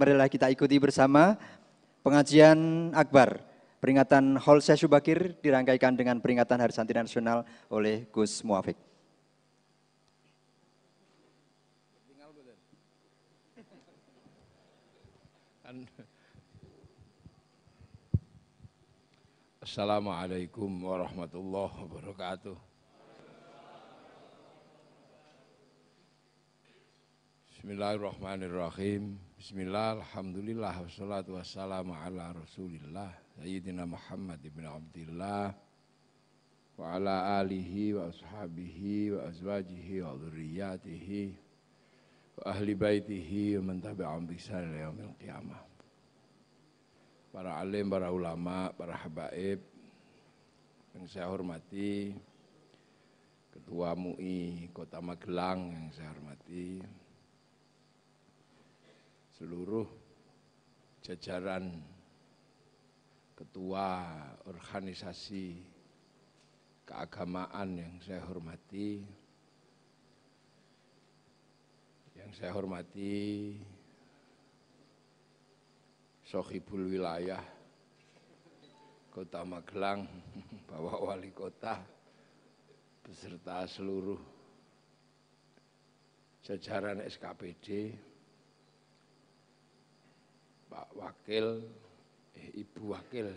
marilah kita ikuti bersama pengajian akbar peringatan Haul Syekh Subakir dirangkaikan dengan peringatan Hari Santri Nasional oleh Gus Muafiq. Assalamualaikum warahmatullahi wabarakatuh. Bismillahirrahmanirrahim. Bismillah, alhamdulillah, wassalatu wassalamu ala rasulillah Sayyidina Muhammad ibn Abdillah wa ala alihi wa ashabihi wa azwajihi wa dhurriyyatihi wa ahli baitihi wa man tabi'ahum bi ihsan ila yaumil qiyamah. Para alim, para ulama, para habaib yang saya hormati, Ketua MUI Kota Magelang yang saya hormati, seluruh jajaran ketua organisasi keagamaan yang saya hormati, Sohibul Wilayah Kota Magelang, Bapak Wali Kota, beserta seluruh jajaran SKPD, Pak Wakil, Ibu Wakil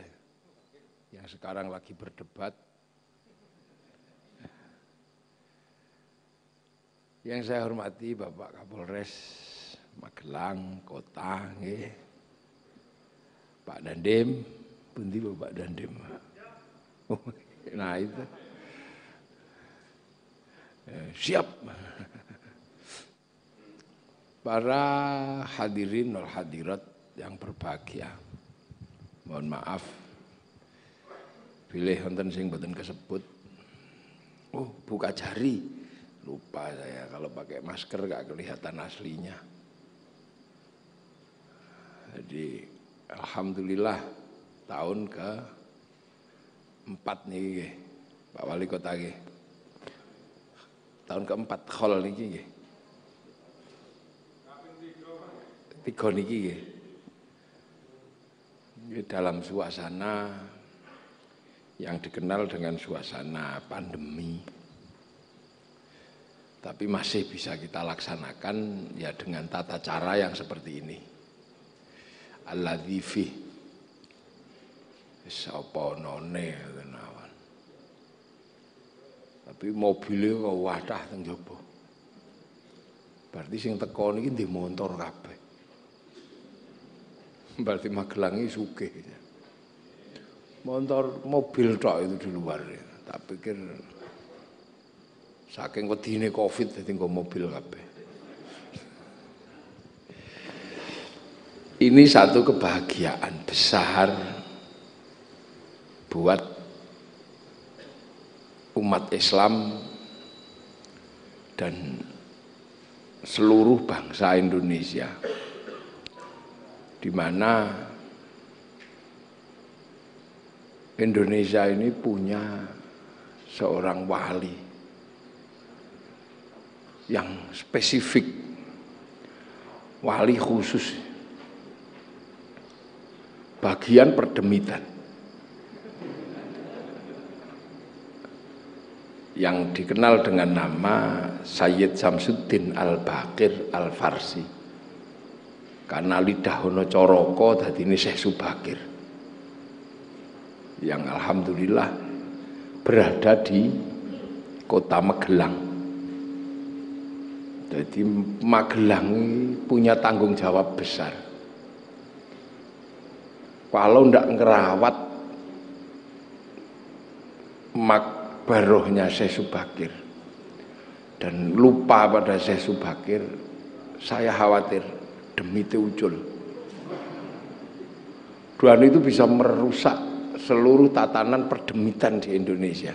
yang sekarang lagi berdebat. Yang saya hormati Bapak Kapolres Magelang Kota, Pak Dandim, pundi Bapak Dandim. Nah itu, siap. Para hadirin wal hadirat yang berbahagia, mohon maaf pilih wonten sing mboten kesebut. Oh, buka jari, lupa saya kalau pakai masker gak kelihatan aslinya. Jadi alhamdulillah tahun ke-4 nih Pak Wali Kota nggih. Tahun ke-4 khol niki nggih. 3 niki nggih. Dalam suasana yang dikenal dengan suasana pandemi, tapi masih bisa kita laksanakan ya dengan tata cara yang seperti ini. Alladzi fi sapa none kenawan. Tapi mobilnya kok wadah teng jaba. Berarti sing teko niki ndek motor kabeh. Berarti Magelang iki sugih. Mobil tok itu di luar. Tak pikir saking wedine Covid dadi nggo mobil kabeh. Ini satu kebahagiaan besar buat umat Islam dan seluruh bangsa Indonesia, di mana Indonesia ini punya seorang wali yang spesifik, wali khusus, bagian Perdemitan, yang dikenal dengan nama Sayyid Samsuddin Al-Baqir Al-Farsi, karena lidah ono coroko dadine Syekh Subakir, yang alhamdulillah berada di Kota Magelang. Jadi Magelang punya tanggung jawab besar. Kalau ndak ngerawat makbarohnya Syekh Subakir dan lupa pada Syekh Subakir, saya khawatir demi Ucul. Dan itu bisa merusak seluruh tatanan perdemitan di Indonesia.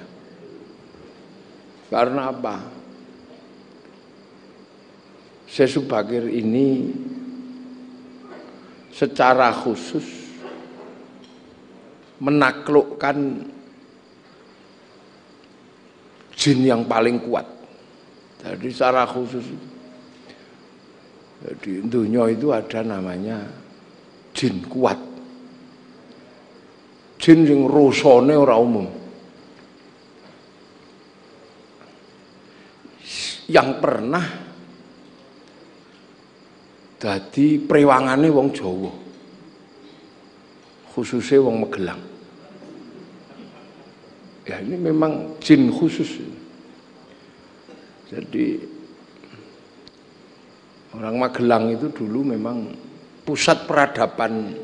Karena apa? Syekh Subakir ini secara khusus menaklukkan jin yang paling kuat. Jadi secara khusus, jadi dunia itu ada namanya jin kuat. Jin yang rasane ora umum. Yang pernah dadi prewangane wong Jawa. Khususnya wong Magelang. Ya ini memang jin khusus. Jadi orang Magelang itu dulu memang pusat peradaban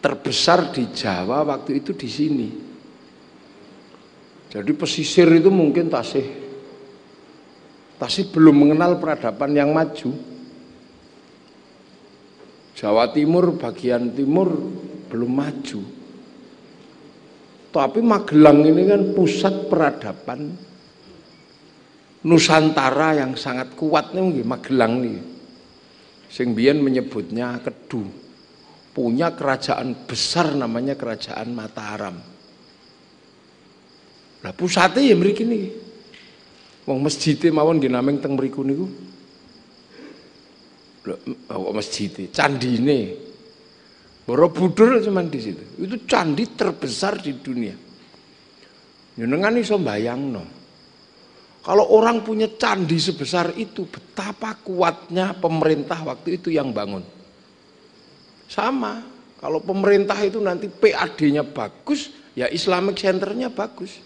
terbesar di Jawa waktu itu di sini. Jadi pesisir itu mungkin tasih belum mengenal peradaban yang maju. Jawa Timur, bagian timur belum maju. Tapi Magelang ini kan pusat peradaban Nusantara yang sangat kuat nih Magelang nih. Sing biyen menyebutnya Kedu. Punya kerajaan besar namanya Kerajaan Mataram. Lah pusatnya ya mriki niki. Wong masjide mawon nggih namung teng mriku niku. Lho masjide, candine. Borobudur cuman di situ. Itu candi terbesar di dunia. Jenengan iso mbayangno. Kalau orang punya candi sebesar itu, betapa kuatnya pemerintah waktu itu yang bangun. Sama, kalau pemerintah itu nanti PAD-nya bagus, ya Islamic Center-nya bagus.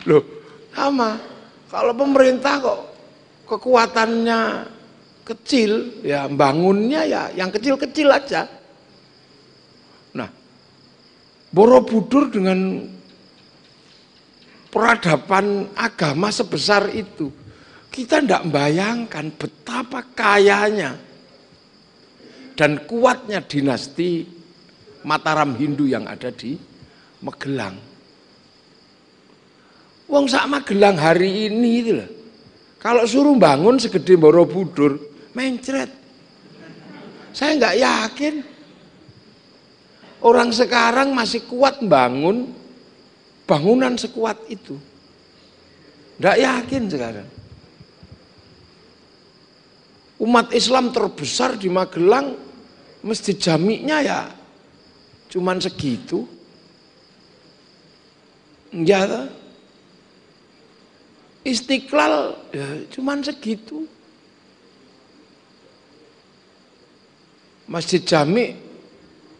Loh, sama. Kalau pemerintah kok kekuatannya kecil, ya bangunnya ya yang kecil-kecil aja. Nah, Borobudur dengan peradaban agama sebesar itu, kita tidak membayangkan betapa kayanya dan kuatnya dinasti Mataram Hindu yang ada di Magelang. Wong sak Magelang hari ini itu loh, kalau suruh bangun segede Borobudur, mencret. Saya nggak yakin orang sekarang masih kuat bangun bangunan sekuat itu. Nggak yakin sekarang. Umat Islam terbesar di Magelang, masjid jami'nya ya cuman segitu. Ya, Istiqlal ya cuman segitu. Masjid Jami'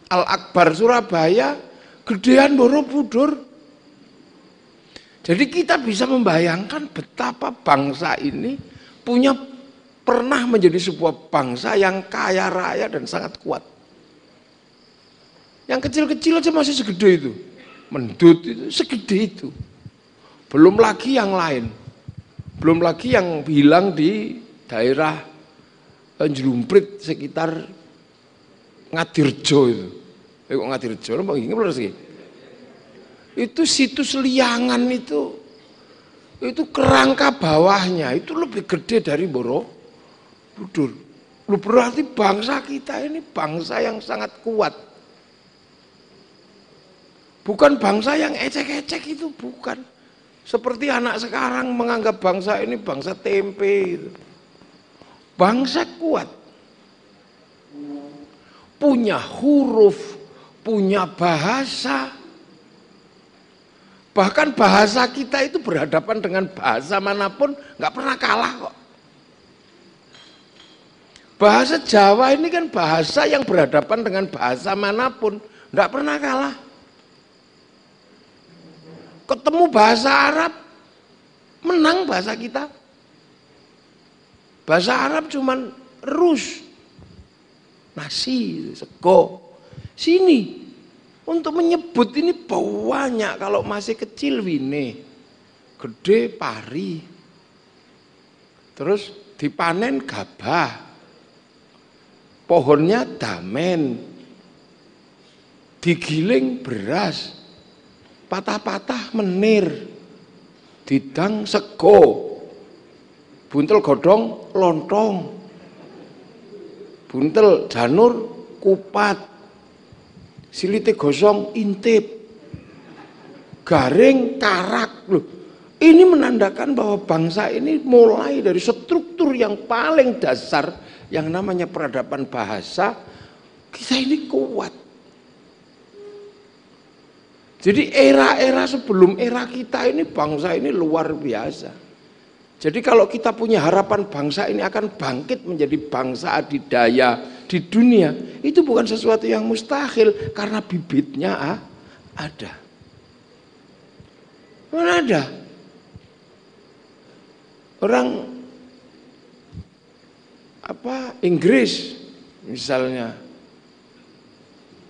Al-Akbar Surabaya gedean Borobudur. Jadi kita bisa membayangkan betapa bangsa ini pernah menjadi sebuah bangsa yang kaya raya dan sangat kuat. Yang kecil-kecil aja masih segede itu. Mendut itu segede itu. Belum lagi yang lain. Belum lagi yang hilang di daerah Jelumprit sekitar Ngadirjo itu. Kok Ngadirjo? Itu situs Liangan itu kerangka bawahnya itu lebih gede dari Borobudur. Lu berarti bangsa kita ini bangsa yang sangat kuat. Bukan bangsa yang ecek-ecek itu, bukan. Seperti anak sekarang menganggap bangsa ini bangsa tempe gitu. Bangsa kuat. Punya huruf, punya bahasa. Bahkan bahasa kita itu berhadapan dengan bahasa manapun nggak pernah kalah kok. Bahasa Jawa ini kan bahasa yang berhadapan dengan bahasa manapun nggak pernah kalah. Ketemu bahasa Arab, menang bahasa kita. Bahasa Arab cuman rus, nasi, sego. Sini, untuk menyebut ini banyak. Kalau masih kecil wine, gede pari. Terus dipanen gabah. Pohonnya damen. Digiling beras. Patah-patah menir, didang sego, buntel godhong lontong, buntel janur kupat, silite gosong intip, garing karak. Loh, ini menandakan bahwa bangsa ini mulai dari struktur struktur yang paling dasar yang namanya peradaban bahasa, kita ini kuat. Jadi era-era sebelum era kita ini, bangsa ini luar biasa. Jadi kalau kita punya harapan bangsa ini akan bangkit menjadi bangsa adidaya di dunia, itu bukan sesuatu yang mustahil karena bibitnya ada. Mana ada? Orang Inggris misalnya,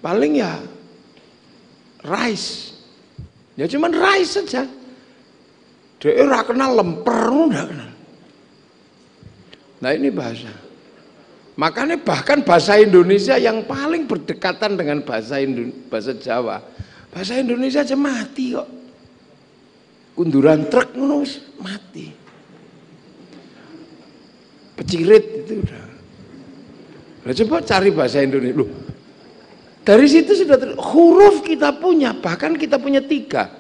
paling ya rice, ya cuman rice saja. Dia ora kenal lemper, enggak kenal. Nah ini bahasa. Makanya bahkan bahasa Indonesia yang paling berdekatan dengan bahasa Jawa, bahasa Indonesia aja mati kok. Kunduran truk ngono mati. Pecirit itu udah. Nah, coba cari bahasa Indonesia. Loh, dari situ sudah huruf kita punya, bahkan kita punya 3.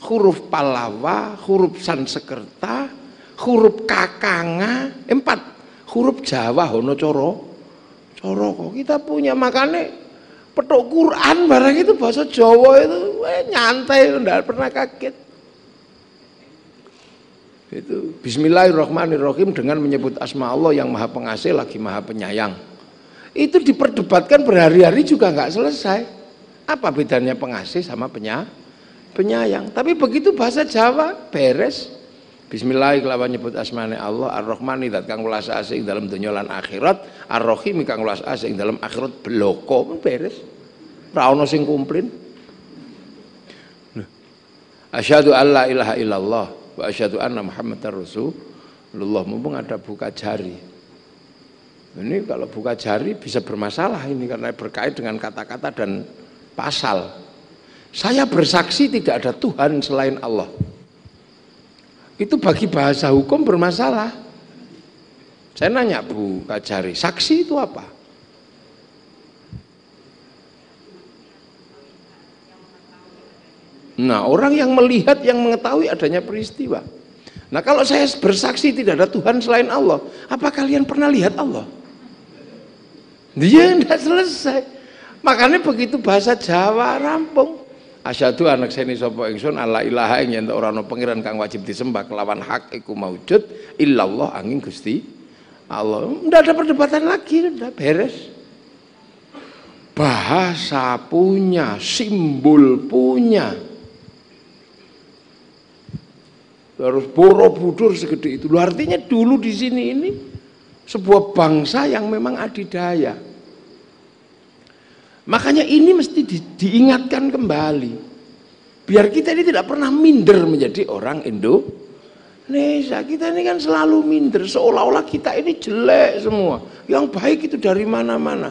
Huruf Pallawa, huruf Sansekerta, huruf Kakanga, 4. Huruf Jawa hono coro kok kita punya. Makanya petuk Quran barang itu bahasa Jawa itu nyantai, enggak pernah kaget. Itu Bismillahirrahmanirrahim dengan menyebut asma Allah yang Maha Pengasih lagi Maha Penyayang. Itu diperdebatkan berhari-hari juga nggak selesai. Apa bedanya pengasih sama penyayang? Tapi begitu bahasa Jawa beres. Bismillahirrahmanirrahim kelawan nyebut asmane Allah Ar-Rahman zat kang welas asih ing dalam donya lan akhirat, Ar-Rahim kang welas asih ing dalam akhirat bloko beres. Ora ono sing komplain. Asyhadu alla ilaha illallah wa asyhadu anna Muhammadar Rasulullah. Mumpung ada buka jari. Ini kalau buka jari bisa bermasalah ini karena berkait dengan kata-kata dan pasal. Saya bersaksi tidak ada Tuhan selain Allah. Itu bagi bahasa hukum bermasalah. Saya nanya Bu Kajari, saksi itu apa? Nah, orang yang melihat, yang mengetahui adanya peristiwa. Nah, kalau saya bersaksi tidak ada Tuhan selain Allah, apa kalian pernah lihat Allah? Dia tidak selesai. Makanya begitu bahasa Jawa rampung. Asyhadu anak seni sapa ingsun alla ilaha ing yen ora ana pangeran kang wajib disembah kelawan hak iku maujud illallah angin Gusti Allah. Enggak ada perdebatan lagi, udah beres. Bahasa punya, simbol punya. Terus Borobudur segede itu. Artinya dulu di sini ini sebuah bangsa yang memang adidaya. Makanya ini mesti diingatkan kembali. Biar kita ini tidak pernah minder menjadi orang Indonesia. Kita ini kan selalu minder. Seolah-olah kita ini jelek semua. Yang baik itu dari mana-mana.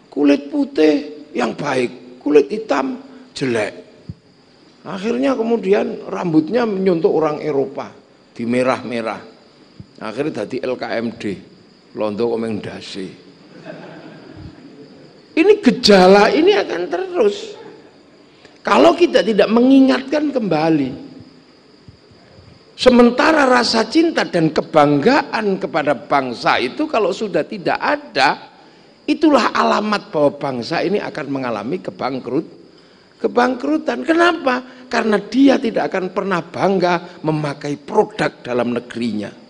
Kulit putih yang baik. Kulit hitam jelek. Akhirnya kemudian rambutnya menyuntuk orang Eropa. Di merah-merah. Akhirnya jadi LKMD. Londo komeng dasi. Ini gejala ini akan terus. Kalau kita tidak mengingatkan kembali. Sementara rasa cinta dan kebanggaan kepada bangsa itu kalau sudah tidak ada, itulah alamat bahwa bangsa ini akan mengalami kebangkrutan. Kenapa? Karena dia tidak akan pernah bangga memakai produk dalam negerinya.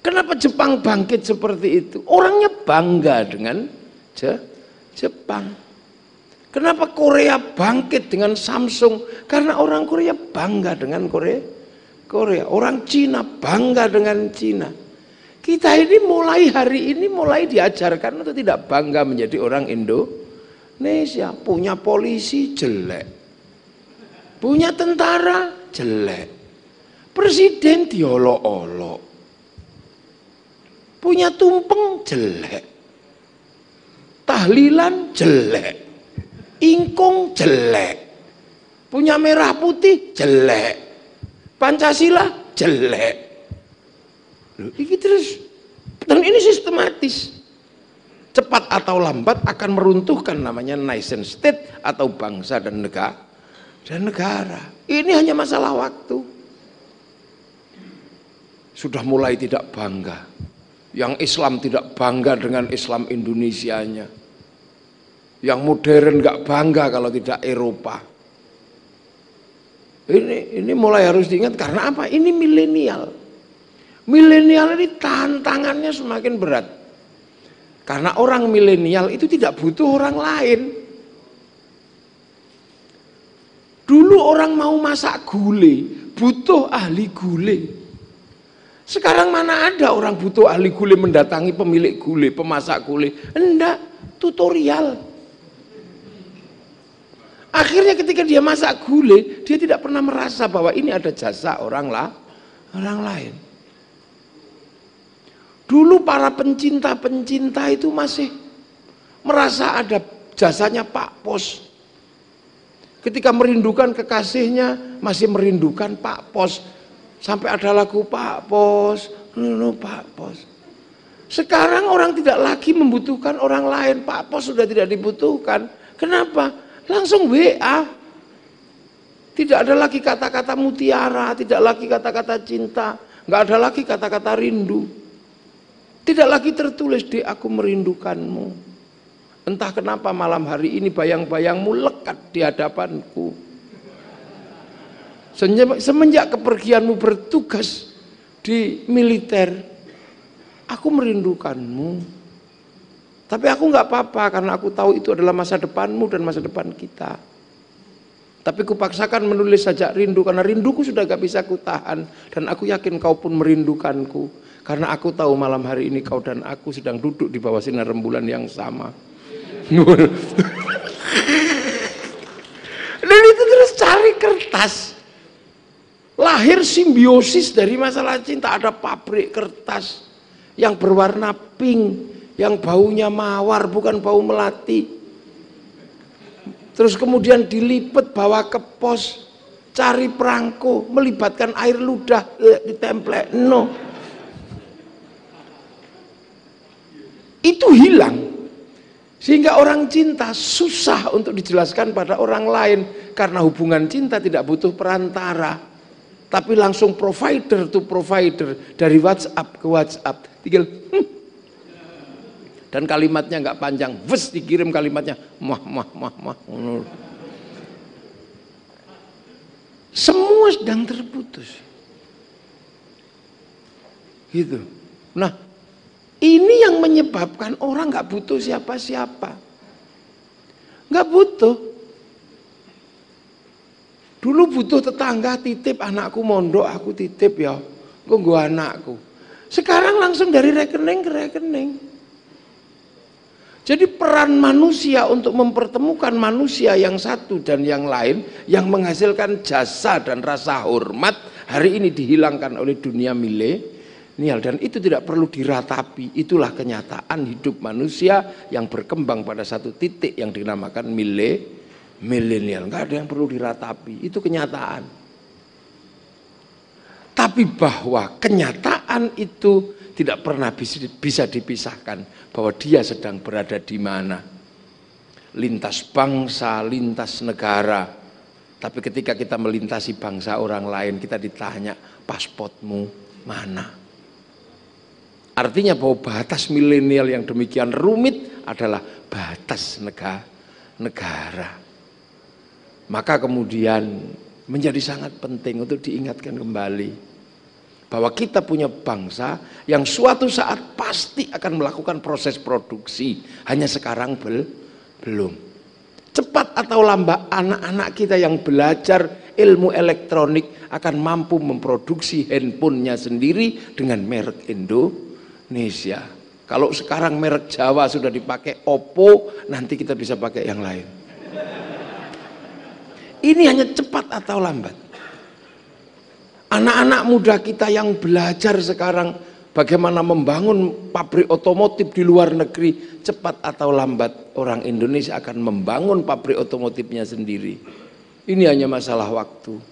Kenapa Jepang bangkit seperti itu? Orangnya bangga dengan Jepang. Kenapa Korea bangkit dengan Samsung? Karena orang Korea bangga dengan Korea. Orang Cina bangga dengan Cina. Kita ini mulai hari ini mulai diajarkan untuk tidak bangga menjadi orang Indonesia. Punya polisi jelek. Punya tentara jelek. Presiden diolok-olok. Punya tumpeng jelek, tahlilan jelek, ingkung jelek, punya merah putih jelek, Pancasila jelek. Loh, ini terus, dan ini sistematis. Cepat atau lambat akan meruntuhkan namanya nation state atau bangsa dan negara. Ini hanya masalah waktu. sudah mulai tidak bangga. Yang Islam tidak bangga dengan Islam Indonesianya. Yang modern nggak bangga kalau tidak Eropa. Ini mulai harus diingat karena apa? Ini milenial. Milenial ini tantangannya semakin berat. Karena orang milenial itu tidak butuh orang lain. Dulu orang mau masak gulai, butuh ahli gulai. Sekarang mana ada orang butuh ahli gulai mendatangi pemilik gulai, pemasak gulai. Enggak, tutorial. Akhirnya ketika dia masak gulai, dia tidak pernah merasa bahwa ini ada jasa orang lain. Dulu para pencinta-pencinta itu masih merasa ada jasanya Pak Pos. Ketika merindukan kekasihnya, masih merindukan Pak Pos. Sampai ada lagu Pak Pos, Pak Pos. Sekarang orang tidak lagi membutuhkan orang lain, Pak Pos sudah tidak dibutuhkan. Kenapa? Langsung WA. Tidak ada lagi kata-kata mutiara, tidak lagi kata-kata cinta, nggak ada lagi kata-kata rindu. Tidak lagi tertulis di aku merindukanmu. Entah kenapa malam hari ini bayang-bayangmu lekat di hadapanku. Semenjak kepergianmu bertugas di militer, aku merindukanmu. Tapi aku nggak apa-apa karena aku tahu itu adalah masa depanmu dan masa depan kita. Tapi kupaksakan menulis saja rindu karena rinduku sudah gak bisa kutahan. Dan aku yakin kau pun merindukanku. Karena aku tahu malam hari ini kau dan aku sedang duduk di bawah sinar rembulan yang sama. Dan itu terus cari kertas. Lahir simbiosis dari masalah cinta. Ada pabrik kertas yang berwarna pink, yang baunya mawar bukan bau melati. Terus kemudian dilipet bawa ke pos, cari perangko, melibatkan air ludah, ditemplek, no. Itu hilang. Sehingga orang cinta susah untuk dijelaskan pada orang lain. Karena hubungan cinta tidak butuh perantara. Tapi langsung provider to provider. Dari WhatsApp ke WhatsApp. Tinggal dan kalimatnya nggak panjang, wes dikirim kalimatnya, mah. Semua sedang terputus. Gitu. Nah, ini yang menyebabkan orang nggak butuh siapa-siapa. Nggak butuh. Dulu butuh tetangga titip anakku mondok, aku titip ya, gue anakku. Sekarang langsung dari rekening ke rekening. Jadi peran manusia untuk mempertemukan manusia yang satu dan yang lain yang menghasilkan jasa dan rasa hormat hari ini dihilangkan oleh dunia milenial dan itu tidak perlu diratapi. Itulah kenyataan hidup manusia yang berkembang pada satu titik yang dinamakan milenial. Enggak ada yang perlu diratapi, itu kenyataan. Tapi bahwa kenyataan itu tidak pernah bisa dipisahkan bahwa dia sedang berada di mana. Lintas bangsa, lintas negara. Tapi ketika kita melintasi bangsa orang lain, kita ditanya, pasportmu mana? Artinya bahwa batas milenial yang demikian rumit adalah batas negara. Maka kemudian menjadi sangat penting untuk diingatkan kembali bahwa kita punya bangsa yang suatu saat pasti akan melakukan proses produksi, hanya sekarang belum. Cepat atau lambat anak-anak kita yang belajar ilmu elektronik akan mampu memproduksi handphonenya sendiri dengan merek Indonesia. Kalau sekarang merek Jawa sudah dipakai Oppo, nanti kita bisa pakai yang lain. Ini hanya cepat atau lambat. Anak-anak muda kita yang belajar sekarang bagaimana membangun pabrik otomotif di luar negeri, cepat atau lambat orang Indonesia akan membangun pabrik otomotifnya sendiri. Ini hanya masalah waktu.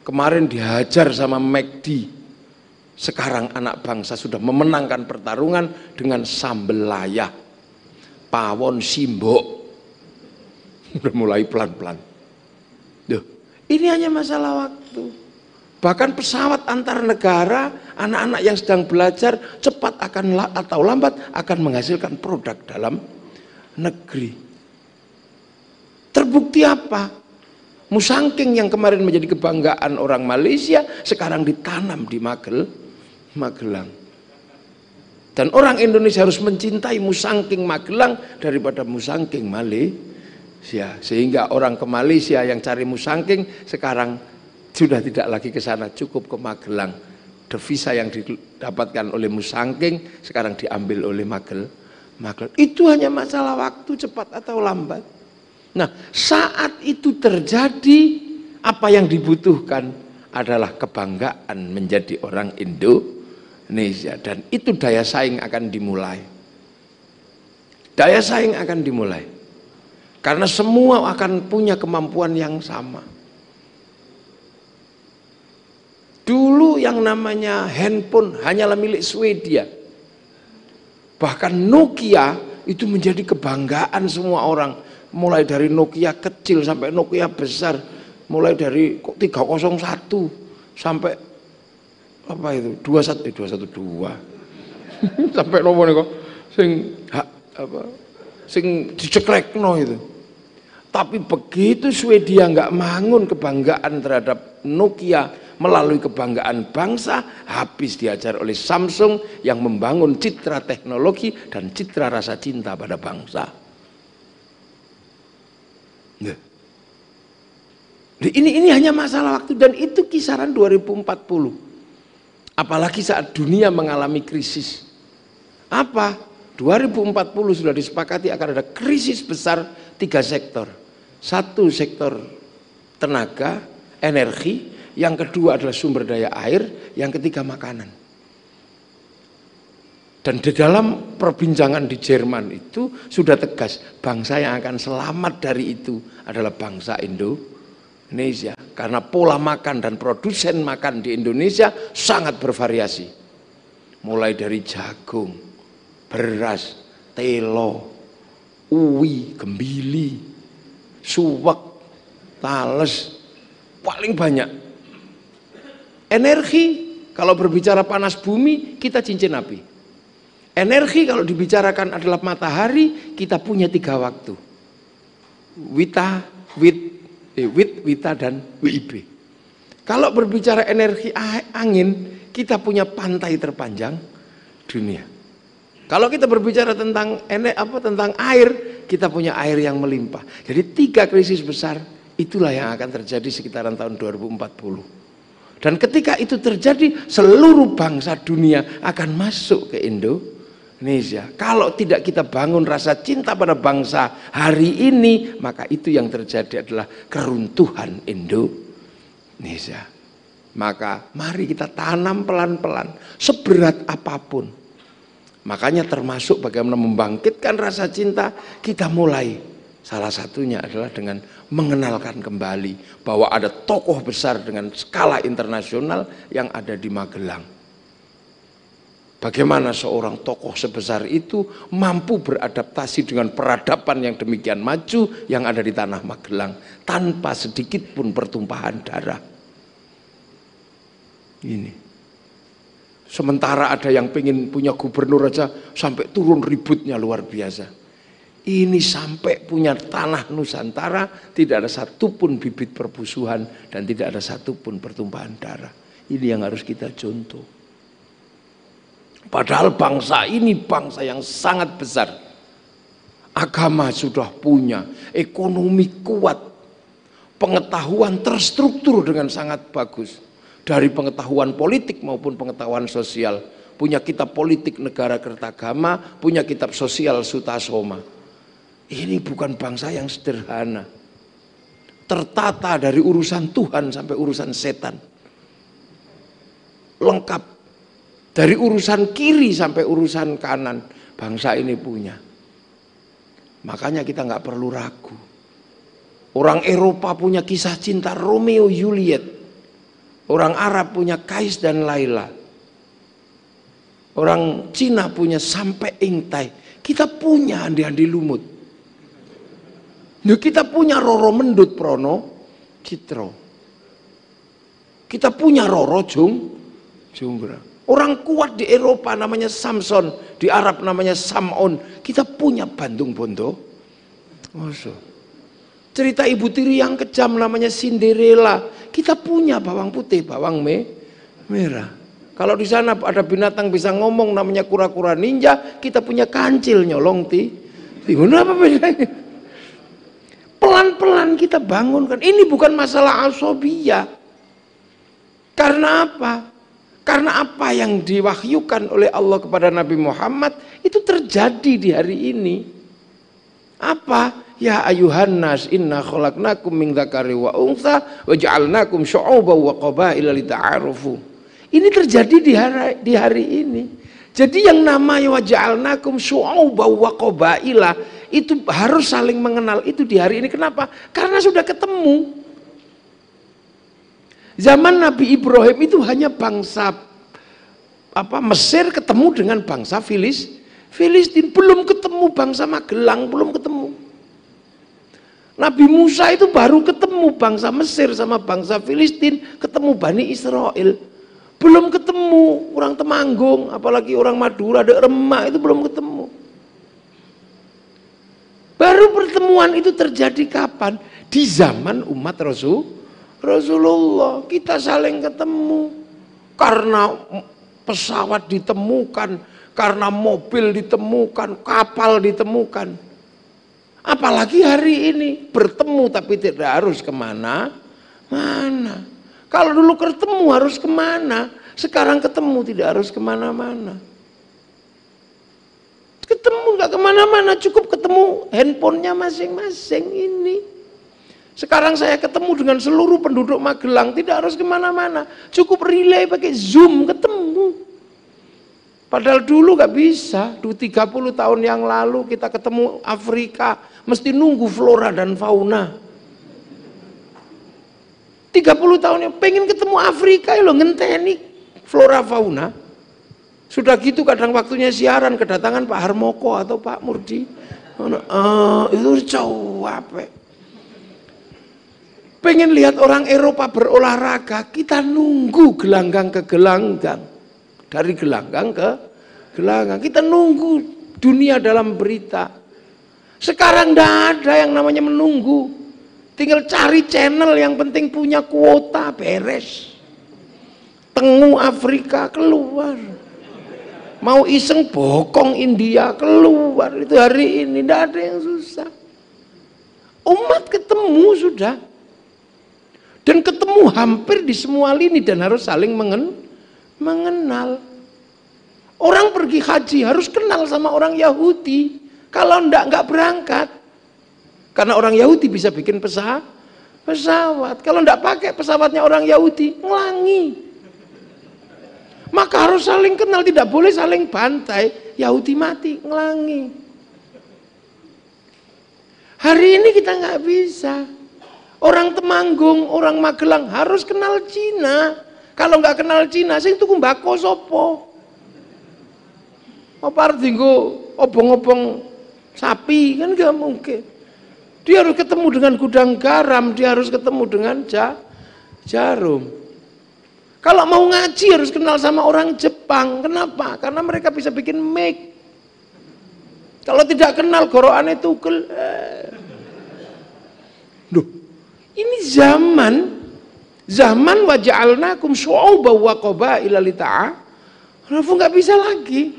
Kemarin dihajar sama McD, sekarang anak bangsa sudah memenangkan pertarungan dengan sambel layah, pawon simbok. Udah mulai pelan-pelan. Duh, ini hanya masalah waktu. Bahkan pesawat antar negara, anak-anak yang sedang belajar cepat atau lambat akan menghasilkan produk dalam negeri. Terbukti apa? Musangking yang kemarin menjadi kebanggaan orang Malaysia sekarang ditanam di Magelang. Dan orang Indonesia harus mencintai musangking Magelang daripada musangking Malaysia. Sehingga orang ke Malaysia yang cari musangking sekarang sudah tidak lagi ke sana, cukup ke Magelang. Devisa yang didapatkan oleh musangking sekarang diambil oleh Magelang. Itu hanya masalah waktu, cepat atau lambat. Nah, saat itu terjadi, apa yang dibutuhkan adalah kebanggaan menjadi orang Indonesia. Dan itu daya saing akan dimulai. Daya saing akan dimulai. Karena semua akan punya kemampuan yang sama. Dulu yang namanya handphone hanyalah milik Swedia. Bahkan Nokia itu menjadi kebanggaan semua orang. Mulai dari Nokia kecil sampai Nokia besar, mulai dari 301 sampai apa itu 212 sampai nomor nih kok sing diceklekno itu. Tapi begitu Swedia nggak bangun kebanggaan terhadap Nokia melalui kebanggaan bangsa, habis diajar oleh Samsung yang membangun citra teknologi dan citra rasa cinta pada bangsa. Ini hanya masalah waktu, dan itu kisaran 2040. Apalagi saat dunia mengalami krisis. Apa? 2040 sudah disepakati akan ada krisis besar 3 sektor. Satu sektor tenaga, energi, yang kedua adalah sumber daya air, yang ketiga makanan. Dan di dalam perbincangan di Jerman itu sudah tegas, bangsa yang akan selamat dari itu adalah bangsa Indonesia. Karena pola makan dan produsen makan di Indonesia sangat bervariasi. Mulai dari jagung, beras, telo, uwi, gembili, suwek, tales, paling banyak. Energi, kalau berbicara panas bumi, kita cincin api. Energi kalau dibicarakan adalah matahari, kita punya 3 waktu. Wita, Wita dan WIB. Kalau berbicara energi angin, kita punya pantai terpanjang dunia. Kalau kita berbicara tentang air, kita punya air yang melimpah. Jadi 3 krisis besar itulah yang akan terjadi sekitaran tahun 2040. Dan ketika itu terjadi, seluruh bangsa dunia akan masuk ke Indonesia. Kalau tidak kita bangun rasa cinta pada bangsa hari ini, maka itu yang terjadi adalah keruntuhan Indonesia. Maka mari kita tanam pelan-pelan, seberat apapun. Makanya termasuk bagaimana membangkitkan rasa cinta, kita mulai. Salah satunya adalah dengan mengenalkan kembali bahwa ada tokoh besar dengan skala internasional yang ada di Magelang. Bagaimana seorang tokoh sebesar itu mampu beradaptasi dengan peradaban yang demikian maju yang ada di tanah Magelang tanpa sedikit pun pertumpahan darah. Ini. Sementara ada yang pengen punya gubernur aja sampai turun ributnya luar biasa. Ini sampai punya tanah Nusantara tidak ada satupun bibit permusuhan dan tidak ada satupun pertumpahan darah. Ini yang harus kita contoh. Padahal bangsa ini bangsa yang sangat besar. Agama sudah punya, ekonomi kuat, pengetahuan terstruktur dengan sangat bagus. Dari pengetahuan politik maupun pengetahuan sosial. Punya kitab politik Negara Kertagama, punya kitab sosial Sutasoma. Ini bukan bangsa yang sederhana. Tertata dari urusan Tuhan sampai urusan setan. Lengkap. Dari urusan kiri sampai urusan kanan. Bangsa ini punya. Makanya kita nggak perlu ragu. Orang Eropa punya kisah cinta Romeo Juliet. Orang Arab punya Kais dan Laila. Orang Cina punya Sampai Ingtai. Kita punya Andi-Andi Lumut. Kita punya Roro Mendut Prono Citro. Kita punya Roro Jonggrang. Orang kuat di Eropa namanya Samson, di Arab namanya Sam'on. Kita punya Bandung Bondo. Cerita ibu tiri yang kejam namanya Cinderella. Kita punya bawang putih, bawang merah. Kalau di sana ada binatang bisa ngomong namanya kura-kura ninja, kita punya kancil nyolong apa bedanya? Pelan-pelan kita bangunkan. Ini bukan masalah asobiyah. Karena apa? Karena apa yang diwahyukan oleh Allah kepada Nabi Muhammad itu terjadi di hari ini. Apa? Ya ayuhan nas inna khalaqnakum min dzakari wa untha wa ja'alnakum syu'uban wa qabaila lita'arufu. Ini terjadi di hari ini. Jadi yang namanya wa ja'alnakum syu'uban wa qabaila itu harus saling mengenal itu di hari ini. Kenapa? Karena sudah ketemu. Zaman Nabi Ibrahim itu hanya bangsa Mesir ketemu dengan bangsa Filistin, belum ketemu bangsa Magelang, belum ketemu. Nabi Musa itu baru ketemu bangsa Mesir sama bangsa Filistin, ketemu Bani Israel. Belum ketemu orang Temanggung, apalagi orang Madura, ada Remak itu belum ketemu. Baru pertemuan itu terjadi kapan? Di zaman umat Rasulullah. Kita saling ketemu karena pesawat ditemukan, karena mobil ditemukan, kapal ditemukan. Apalagi hari ini bertemu tapi tidak harus kemana-mana. Kalau dulu ketemu harus kemana, sekarang ketemu tidak harus kemana-mana. Ketemu nggak kemana-mana, cukup ketemu handphonenya masing-masing ini. Sekarang saya ketemu dengan seluruh penduduk Magelang, tidak harus kemana-mana, cukup relay pakai Zoom ketemu. Padahal dulu nggak bisa. 30 tahun yang lalu kita ketemu Afrika, mesti nunggu flora dan fauna. 30 tahun yang pengen ketemu Afrika lo ngenteni flora fauna. Sudah gitu kadang waktunya siaran kedatangan Pak Harmoko atau Pak Murdi. Itu capek. Pengen lihat orang Eropa berolahraga, kita nunggu gelanggang ke gelanggang. Dari gelanggang ke gelanggang. Kita nunggu dunia dalam berita. Sekarang tidak ada yang namanya menunggu. Tinggal cari channel yang penting punya kuota, beres. Tengu Afrika keluar. Mau iseng bokong India keluar. Itu hari ini tidak ada yang susah. Umat ketemu sudah. Dan ketemu hampir di semua lini dan harus saling mengenal. Orang pergi haji harus kenal sama orang Yahudi. Kalau enggak berangkat. Karena orang Yahudi bisa bikin pesawat. Kalau enggak pakai pesawatnya orang Yahudi, ngelangi. Maka harus saling kenal, tidak boleh saling bantai. Yahudi mati, ngelangi. Hari ini kita nggak bisa. Orang Temanggung, orang Magelang harus kenal Cina. Kalau nggak kenal Cina, sing tuku mbako sopo? Apa tinggu obong-obong sapi kan nggak mungkin. Dia harus ketemu dengan gudang garam, dia harus ketemu dengan jarum. Kalau mau ngaji harus kenal sama orang Jepang. Kenapa? Karena mereka bisa bikin mic. Kalau tidak kenal goroane tukel. Duh, ini zaman wa ja'alnakum syu'uban wa qabaila lita'arafu, nggak bisa lagi.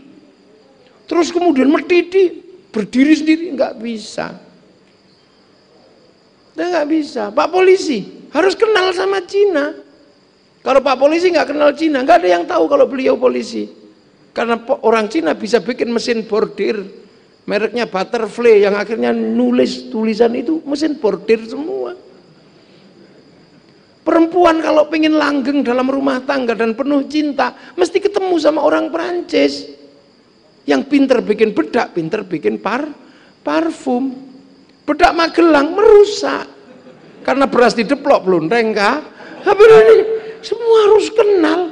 Terus kemudian merdidi, berdiri sendiri nggak bisa. Nggak bisa. Pak polisi harus kenal sama Cina. Kalau Pak polisi nggak kenal Cina, nggak ada yang tahu kalau beliau polisi. Karena orang Cina bisa bikin mesin bordir, mereknya Butterfly, yang akhirnya nulis tulisan itu mesin bordir semua. Perempuan kalau pengen langgeng dalam rumah tangga dan penuh cinta, mesti ketemu sama orang Perancis yang pinter bikin bedak, pinter bikin parfum. Bedak Magelang merusak karena beras dideplok blundeng kah? Semua harus kenal.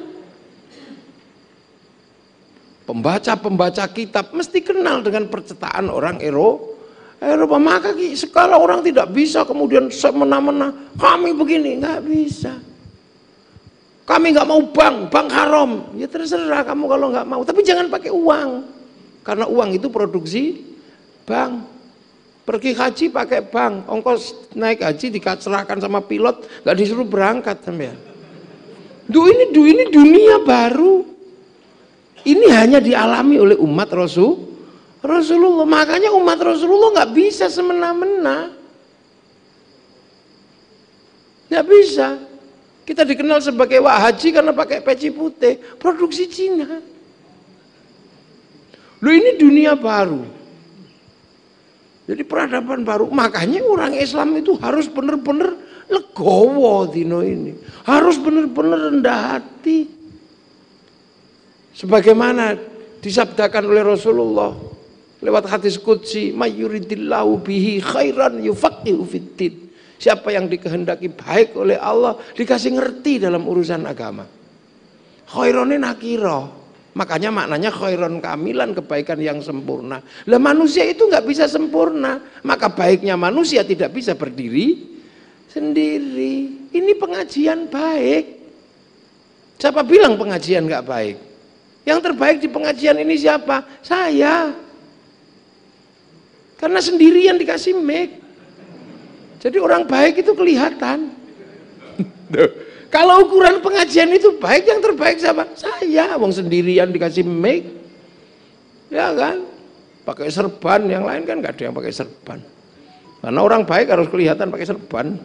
Pembaca kitab mesti kenal dengan percetaan orang Eropa. Maka sekala orang tidak bisa kemudian semena-mena kami begini, nggak bisa. Kami nggak mau bank haram. Ya terserah kamu kalau nggak mau, tapi jangan pakai uang. Karena uang itu produksi bank. Pergi haji pakai bank, ongkos naik haji diserahkan sama pilot, nggak disuruh berangkat sampean. Ini dunia baru. Ini hanya dialami oleh umat Rasulullah. Makanya umat Rasulullah nggak bisa semena-mena. Nggak bisa. Kita dikenal sebagai Wahaji karena pakai peci putih, produksi Cina. Ini dunia baru. Jadi peradaban baru. Makanya orang Islam itu harus benar-benar legowo dino ini. Harus benar-benar rendah hati. Sebagaimana disabdakan oleh Rasulullah lewat hadis qudsi, "Mayyuridillahu bihi khairan yufaqihu fiddin." Siapa yang dikehendaki baik oleh Allah dikasih ngerti dalam urusan agama. Khaironnya nakiro, makanya maknanya khairon kamilan, kebaikan yang sempurna. Lah manusia itu nggak bisa sempurna, maka baiknya manusia tidak bisa berdiri sendiri. Ini pengajian baik. Siapa bilang pengajian nggak baik? Yang terbaik di pengajian ini siapa? Saya. Karena sendirian dikasih mic. Jadi orang baik itu kelihatan. Kalau ukuran pengajian itu baik, yang terbaik siapa? Saya. Wong sendirian dikasih mic. Ya kan? Pakai serban, yang lain kan nggak ada yang pakai serban. Karena orang baik harus kelihatan pakai serban.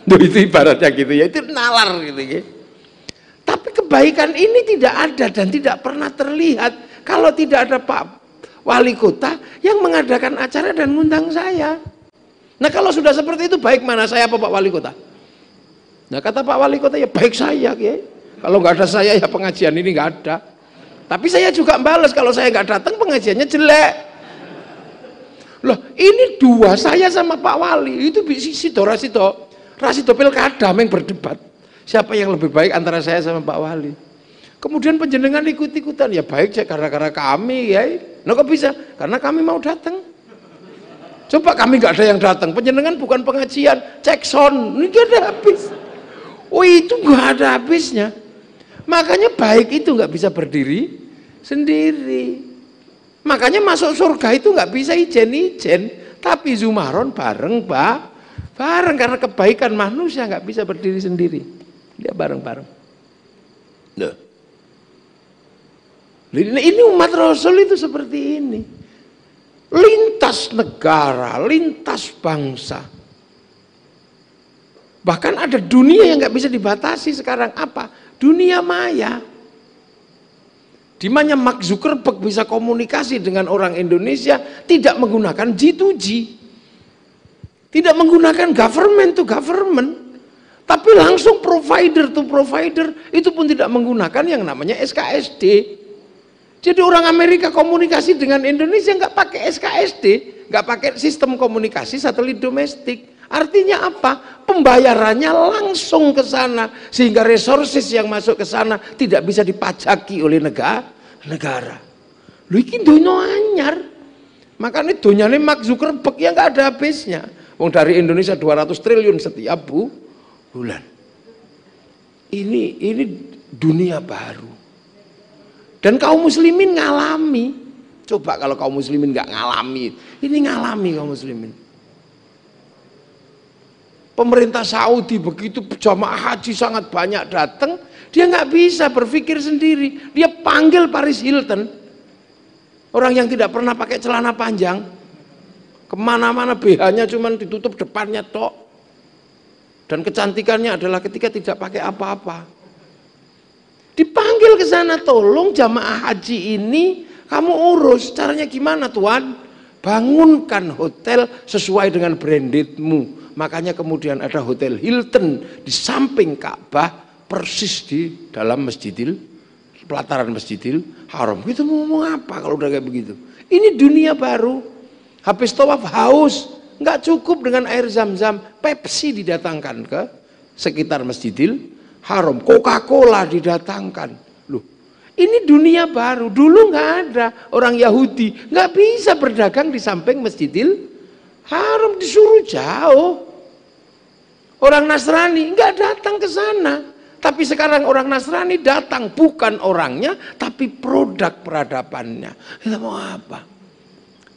Itu ibaratnya gitu ya, itu nalar gitu ya. Tapi kebaikan ini tidak ada dan tidak pernah terlihat kalau tidak ada Pak Wali Kota yang mengadakan acara dan ngundang saya. Nah kalau sudah seperti itu, baik mana saya apa Pak Wali Kota? Nah kata Pak Wali Kota, ya baik saya ya. Kalau nggak ada saya ya pengajian ini nggak ada. Tapi saya juga balas, kalau saya nggak datang pengajiannya jelek. Loh ini dua, saya sama Pak Wali itu Rasito pilkada yang berdebat. Siapa yang lebih baik antara saya sama Pak Wali? Kemudian penjenengan ikut-ikutan, ya baik karena kami ya. Nah kok bisa? Karena kami mau datang. Coba kami nggak ada yang datang, penjenengan bukan pengajian, cek sound, ini nggak ada habis. Oh itu nggak ada habisnya. Makanya baik itu nggak bisa berdiri sendiri. Makanya masuk surga itu nggak bisa ijen-ijen, tapi Zumaron bareng karena kebaikan manusia nggak bisa berdiri sendiri, dia bareng-bareng. Nah. Ini umat Rasul itu seperti ini. Lintas negara, lintas bangsa. Bahkan ada dunia yang nggak bisa dibatasi sekarang. Apa? Dunia maya. Di mana Mark Zuckerberg bisa komunikasi dengan orang Indonesia tidak menggunakan G2G. Tidak menggunakan government to government. Tapi langsung provider to provider, itu pun tidak menggunakan yang namanya SKSD. Jadi orang Amerika komunikasi dengan Indonesia nggak pakai SKSD, nggak pakai sistem komunikasi satelit domestik. Artinya apa? Pembayarannya langsung ke sana, sehingga resources yang masuk ke sana tidak bisa dipajaki oleh negara. Lu ini donya anyar. Makanya donyane Mark Zuckerberg yang nggak ada habisnya. Wong dari Indonesia 200 triliun setiap bulan. Ini dunia baru. Dan kaum muslimin ngalami. Coba kalau kaum muslimin nggak ngalami, ini ngalami kaum muslimin. Pemerintah Saudi begitu jamaah haji sangat banyak datang, dia nggak bisa berpikir sendiri. Dia panggil Paris Hilton, orang yang tidak pernah pakai celana panjang, kemana-mana BH-nya cuma ditutup depannya tok, dan kecantikannya adalah ketika tidak pakai apa-apa. Dipanggil ke sana, tolong jamaah haji ini kamu urus. Caranya gimana Tuan? Bangunkan hotel sesuai dengan brandedmu. Makanya kemudian ada hotel Hilton di samping Ka'bah, persis di dalam pelataran Masjidil Haram. Kita mau ngomong apa kalau udah kayak begitu? Ini dunia baru. Habis tawaf haus, nggak cukup dengan air zam-zam, Pepsi didatangkan ke sekitar Masjidil Haram, Coca-Cola didatangkan. Loh, ini dunia baru. Dulu nggak ada. Orang Yahudi nggak bisa berdagang di samping Masjidil Haram, disuruh jauh. Orang Nasrani nggak datang ke sana. Tapi sekarang orang Nasrani datang bukan orangnya, tapi produk peradabannya. Kita mau apa?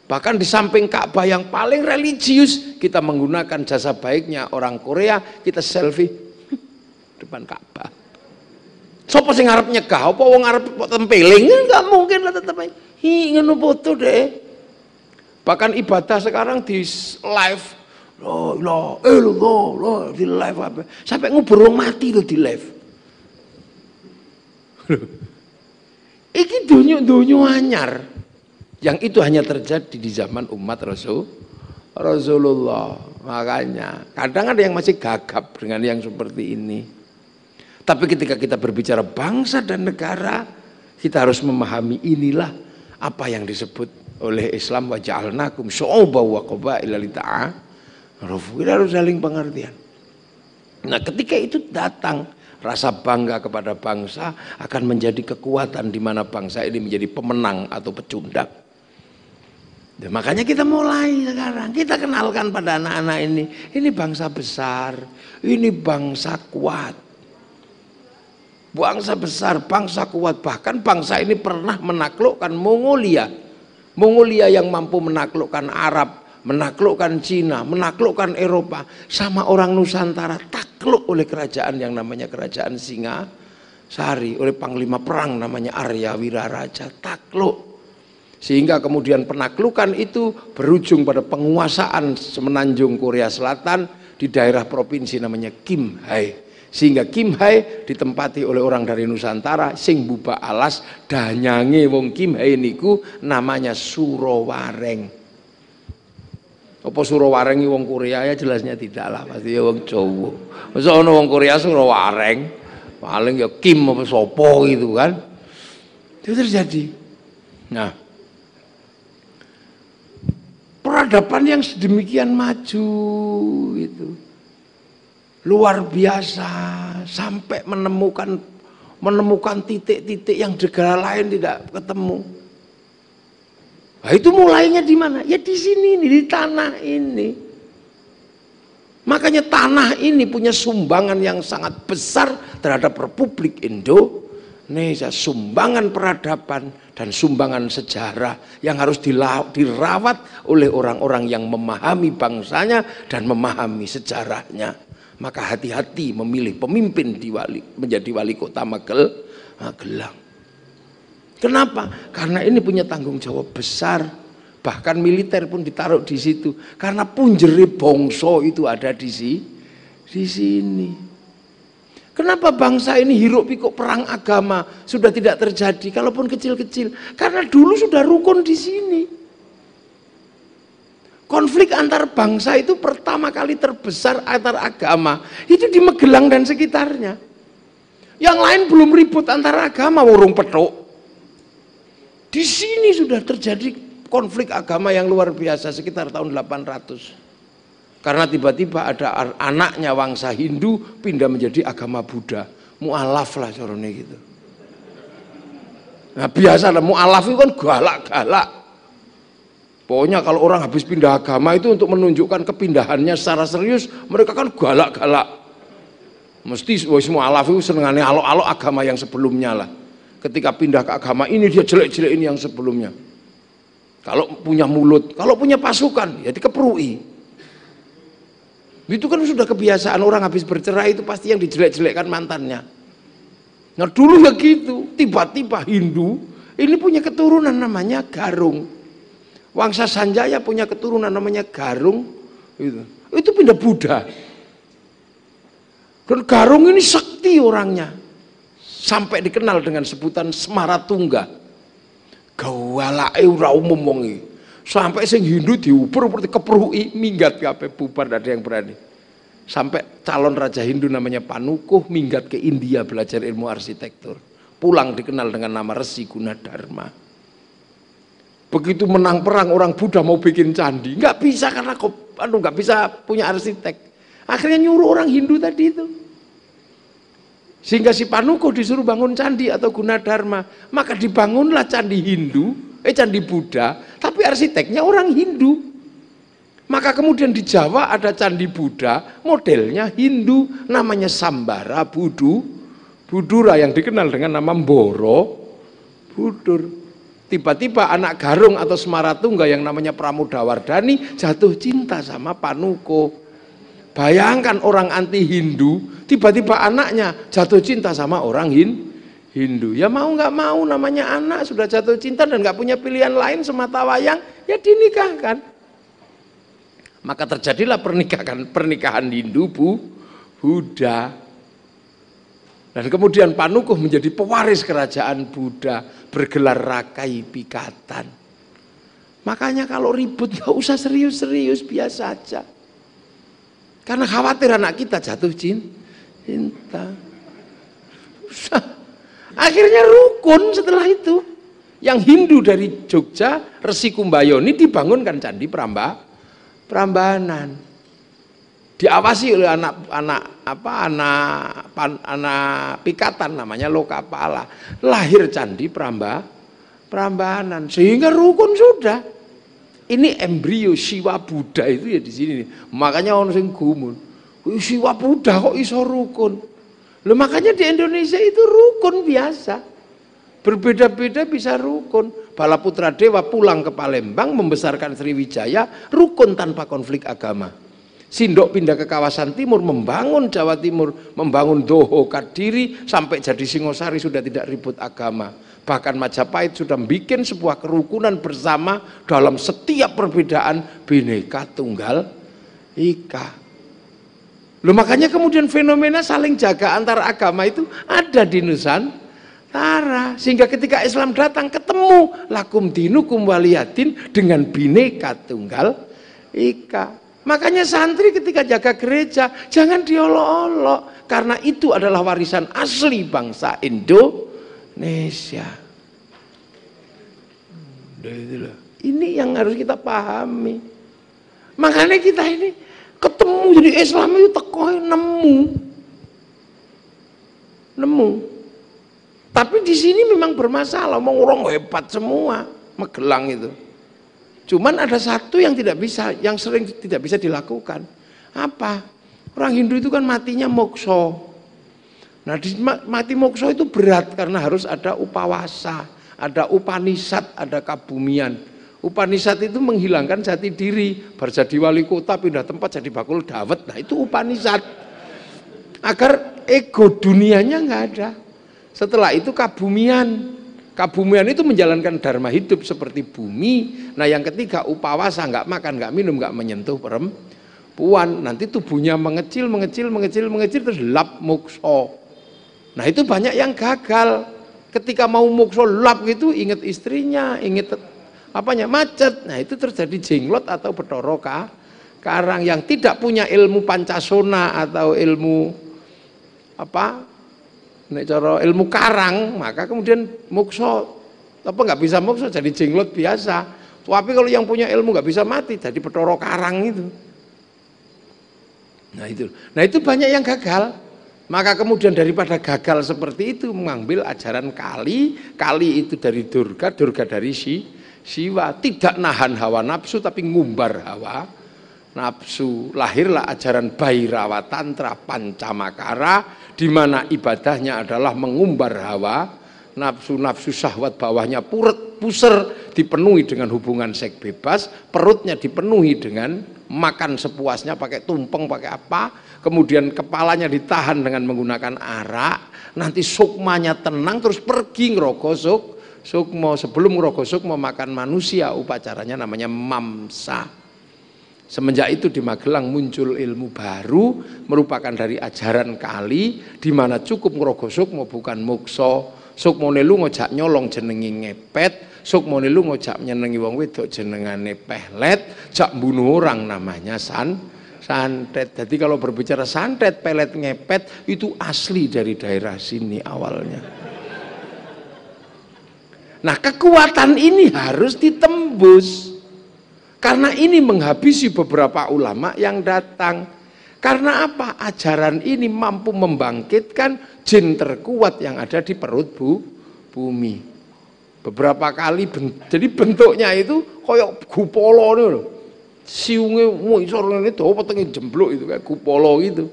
Bahkan di samping Ka'bah yang paling religius, kita menggunakan jasa baiknya orang Korea, kita selfie depan Ka'bah. Sopo sing ngarep nyegah, apa wong ngarep tempeling? Enggak mungkin lah tetep. Ngono foto deh. Bahkan ibadah sekarang di live, di live apa? Sampai ngubur wong mati loh di live. Iki dunyo anyar. Yang itu hanya terjadi di zaman umat Rasulullah. Makanya kadang ada yang masih gagap dengan yang seperti ini. Tapi ketika kita berbicara bangsa dan negara, kita harus memahami inilah apa yang disebut oleh Islam, wa ja'alnakum syu'uban wa qabaila lita'arafu. Kita harus saling pengertian. Nah, ketika itu datang, rasa bangga kepada bangsa akan menjadi kekuatan di mana bangsa ini menjadi pemenang atau pecundang. Dan makanya kita mulai sekarang, kita kenalkan pada anak-anak ini bangsa besar, ini bangsa kuat. Bangsa besar, bangsa kuat, bahkan bangsa ini pernah menaklukkan Mongolia. Mongolia yang mampu menaklukkan Arab, menaklukkan Cina, menaklukkan Eropa. Sama orang Nusantara takluk oleh kerajaan yang namanya kerajaan Singasari, oleh panglima perang namanya Arya Wiraraja, takluk. Sehingga kemudian penaklukan itu berujung pada penguasaan semenanjung Korea Selatan di daerah provinsi namanya Kimhae. Sehingga Kimhae ditempati oleh orang dari Nusantara sing buba alas danyange wong Kimhae niku namanya Surowareng. Apa Surowareng wong Korea? Ya jelasnya tidak lah, pasti ya wong Jawa. Masa ono wong Korea Surowareng? Paling ya Kim apa sopo gitu kan. Itu terjadi. Nah, peradaban yang sedemikian maju itu luar biasa, sampai menemukan titik-titik yang negara lain tidak ketemu. Nah, itu mulainya di mana? Ya di sini nih, di tanah ini. Makanya tanah ini punya sumbangan yang sangat besar terhadap Republik Indonesia, sumbangan peradaban dan sumbangan sejarah yang harus dirawat oleh orang-orang yang memahami bangsanya dan memahami sejarahnya. Maka hati-hati memilih pemimpin menjadi wali kota Magelang. Kenapa? Karena ini punya tanggung jawab besar. Bahkan militer pun ditaruh di situ. Karena punjere bangsa itu ada di sini. Kenapa bangsa ini hiruk pikuk perang agama sudah tidak terjadi? Kalaupun kecil-kecil, karena dulu sudah rukun di sini. Konflik antar bangsa itu pertama kali terbesar antar agama itu di Magelang dan sekitarnya. Yang lain belum ribut antar agama, warung petuk. Di sini sudah terjadi konflik agama yang luar biasa sekitar tahun 800. Karena tiba-tiba ada anaknya bangsa Hindu pindah menjadi agama Buddha. Mu'alaf lah caranya gitu. Nah biasa lah mu'alaf itu kan galak-galak. Pokoknya kalau orang habis pindah agama itu untuk menunjukkan kepindahannya secara serius, mereka kan galak-galak. Mesti semua alaf itu senengannya alok-alok agama yang sebelumnya lah. Ketika pindah ke agama ini dia jelek-jelekin yang sebelumnya. Kalau punya mulut, kalau punya pasukan, ya dikeprui. Itu kan sudah kebiasaan orang habis bercerai itu pasti yang dijelek-jelekkan mantannya. Nah dulu ya gitu, tiba-tiba Hindu ini punya keturunan namanya Garung. Wangsa Sanjaya punya keturunan namanya Garung, itu pindah Buddha. Dan Garung ini sakti orangnya, sampai dikenal dengan sebutan Semaratungga. Gawalake ora umum wong iki. Sampai sing Hindu diuber seperti keprui minggat kabeh bubar, tidak ada yang berani. Sampai calon raja Hindu namanya Panukuh minggat ke India belajar ilmu arsitektur. Pulang dikenal dengan nama Resi Gunadarma. Begitu menang perang orang Buddha mau bikin candi, nggak bisa karena nggak bisa punya arsitek. Akhirnya nyuruh orang Hindu tadi itu. Sehingga si Panukuh disuruh bangun candi atau Gunadarma, maka dibangunlah candi candi Buddha, tapi arsiteknya orang Hindu. Maka kemudian di Jawa ada candi Buddha, modelnya Hindu, namanya Sambara Budura yang dikenal dengan nama Borobudur. Tiba-tiba anak Garung atau Semaratungga yang namanya Pramodawardhani jatuh cinta sama Panuko. Bayangkan orang anti Hindu, tiba-tiba anaknya jatuh cinta sama orang Hindu. Ya mau nggak mau, namanya anak sudah jatuh cinta dan nggak punya pilihan lain semata wayang, ya dinikahkan. Maka terjadilah pernikahan Hindu Buddha. Dan kemudian Panukuh menjadi pewaris kerajaan Buddha, bergelar Rakai Pikatan. Makanya kalau ribut gak usah serius-serius, biasa aja. Karena khawatir anak kita jatuh cinta. Akhirnya rukun setelah itu. Yang Hindu dari Jogja, Resi Kumbayoni dibangunkan Candi Prambanan. Diawasi oleh anak Pikatan namanya Lokapala. Lahir Candi Prambanan sehingga rukun sudah. Ini embrio Siwa Buddha itu ya di sini nih. Makanya orang sing gumun, Siwa Buddha kok iso rukun. Loh, makanya di Indonesia itu rukun biasa. Berbeda-beda bisa rukun. Balaputra Dewa pulang ke Palembang membesarkan Sriwijaya, rukun tanpa konflik agama. Sindok pindah ke kawasan timur, membangun Jawa Timur, membangun Doho Kadiri, sampai jadi Singosari sudah tidak ribut agama. Bahkan Majapahit sudah bikin sebuah kerukunan bersama dalam setiap perbedaan, Bhinneka Tunggal Ika. Loh, makanya kemudian fenomena saling jaga antar agama itu ada di Nusantara. Sehingga ketika Islam datang ketemu lakum dinukum waliyadin dengan Bhinneka Tunggal Ika. Makanya santri ketika jaga gereja jangan diolok-olok, karena itu adalah warisan asli bangsa Indonesia. Ini yang harus kita pahami. Makanya kita ini ketemu jadi Islam itu teko nemu. Tapi di sini memang bermasalah, orang hebat semua, Magelang itu. Cuman ada satu yang tidak bisa, yang sering tidak bisa dilakukan. Apa? Orang Hindu itu kan matinya mokso. Nah, mati mokso itu berat karena harus ada upawasa, ada upanisad, ada kabumian. Upanisad itu menghilangkan jati diri, berjadi wali kota, pindah tempat jadi bakul dawet. Nah, itu upanisad. Agar ego dunianya nggak ada. Setelah itu kabumian. Kabumian itu menjalankan dharma hidup seperti bumi. Nah, yang ketiga upawasa, nggak makan, nggak minum, nggak menyentuh perempuan. Nanti tubuhnya mengecil terus lap mokso. Nah, itu banyak yang gagal. Ketika mau mokso lap gitu, ingat istrinya, ingat macet. Nah, itu terjadi jenglot atau Bathara Karang. Yang tidak punya ilmu Pancasona atau ilmu ilmu karang, maka kemudian mokso nggak bisa mokso, jadi jenglot biasa. Tapi kalau yang punya ilmu nggak bisa mati, jadi Bathara Karang itu. Nah itu banyak yang gagal. Maka kemudian daripada gagal seperti itu, mengambil ajaran Kali itu dari Durga dari Siwa. Tidak nahan hawa nafsu tapi ngumbar hawa nafsu. Lahirlah ajaran Bhairava Tantra Pancamakara, di mana ibadahnya adalah mengumbar hawa nafsu syahwat bawahnya puser, dipenuhi dengan hubungan seks bebas, perutnya dipenuhi dengan makan sepuasnya, pakai tumpeng, pakai apa, kemudian kepalanya ditahan dengan menggunakan arak, nanti sukmanya tenang, terus pergi ngerogo sukmo. Sebelum ngerogo sukmo makan manusia, upacaranya namanya mamsa. Semenjak itu di Magelang muncul ilmu baru, merupakan dari ajaran Kali, di mana cukup ngerogo sukmo bukan mokso. Sukmone lu ngojak nyolong jenengi ngepet, sukmone lu ngojak nyenengi wong wedok jenengane pehlet, jak bunuh orang namanya santet. Jadi kalau berbicara santet, pelet, ngepet itu asli dari daerah sini awalnya. Nah, kekuatan ini harus ditembus. Karena ini menghabisi beberapa ulama yang datang. Karena apa? Ajaran ini mampu membangkitkan jin terkuat yang ada di perut bumi. Beberapa kali, jadi bentuknya itu kayak gupolo nih loh. Siunge ngisor ini dawa petengin jemblok itu kayak gupolo gitu.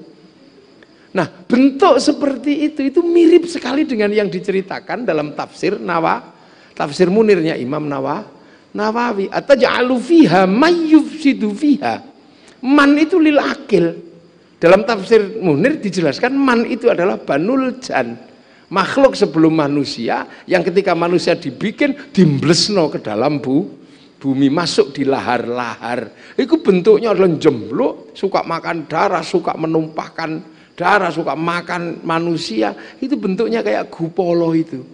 Nah, bentuk seperti itu mirip sekali dengan yang diceritakan dalam tafsir Munirnya Imam Nawawi. Ataj'alu fiha may yufsidu fiha. Man itu lil akil. Dalam tafsir Munir dijelaskan man itu adalah banul jan, makhluk sebelum manusia yang ketika manusia dibikin dimblesno ke dalam bumi, masuk di lahar-lahar. Itu bentuknya adalah jemblok, suka makan darah, suka menumpahkan darah, suka makan manusia. Itu bentuknya kayak gupolo itu.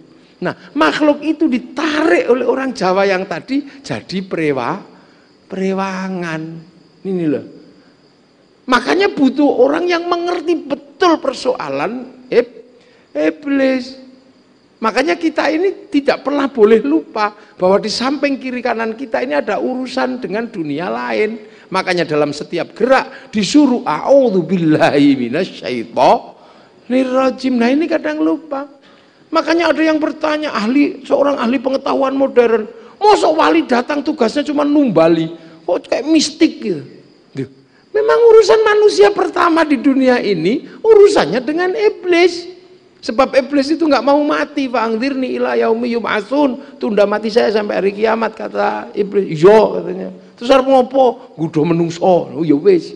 Nah, makhluk itu ditarik oleh orang Jawa yang tadi jadi perewangan. Ini loh. Makanya butuh orang yang mengerti betul persoalan iblis. Makanya kita ini tidak pernah boleh lupa bahwa di samping kiri kanan kita ini ada urusan dengan dunia lain. Makanya dalam setiap gerak disuruh a'udzubillahi minasyaitonirrajim. Nah, ini kadang lupa. Makanya ada yang bertanya, seorang ahli pengetahuan modern, masa wali datang tugasnya cuma numbali, kok kayak mistik gitu. Memang urusan manusia pertama di dunia ini urusannya dengan iblis. Sebab iblis itu nggak mau mati. Fa'angdzirni ila yaumi yub'atsun, tunda mati saya sampai hari kiamat, kata iblis. Yo katanya. Terus harus ngopo? Gudo menungso. Oh ya wis.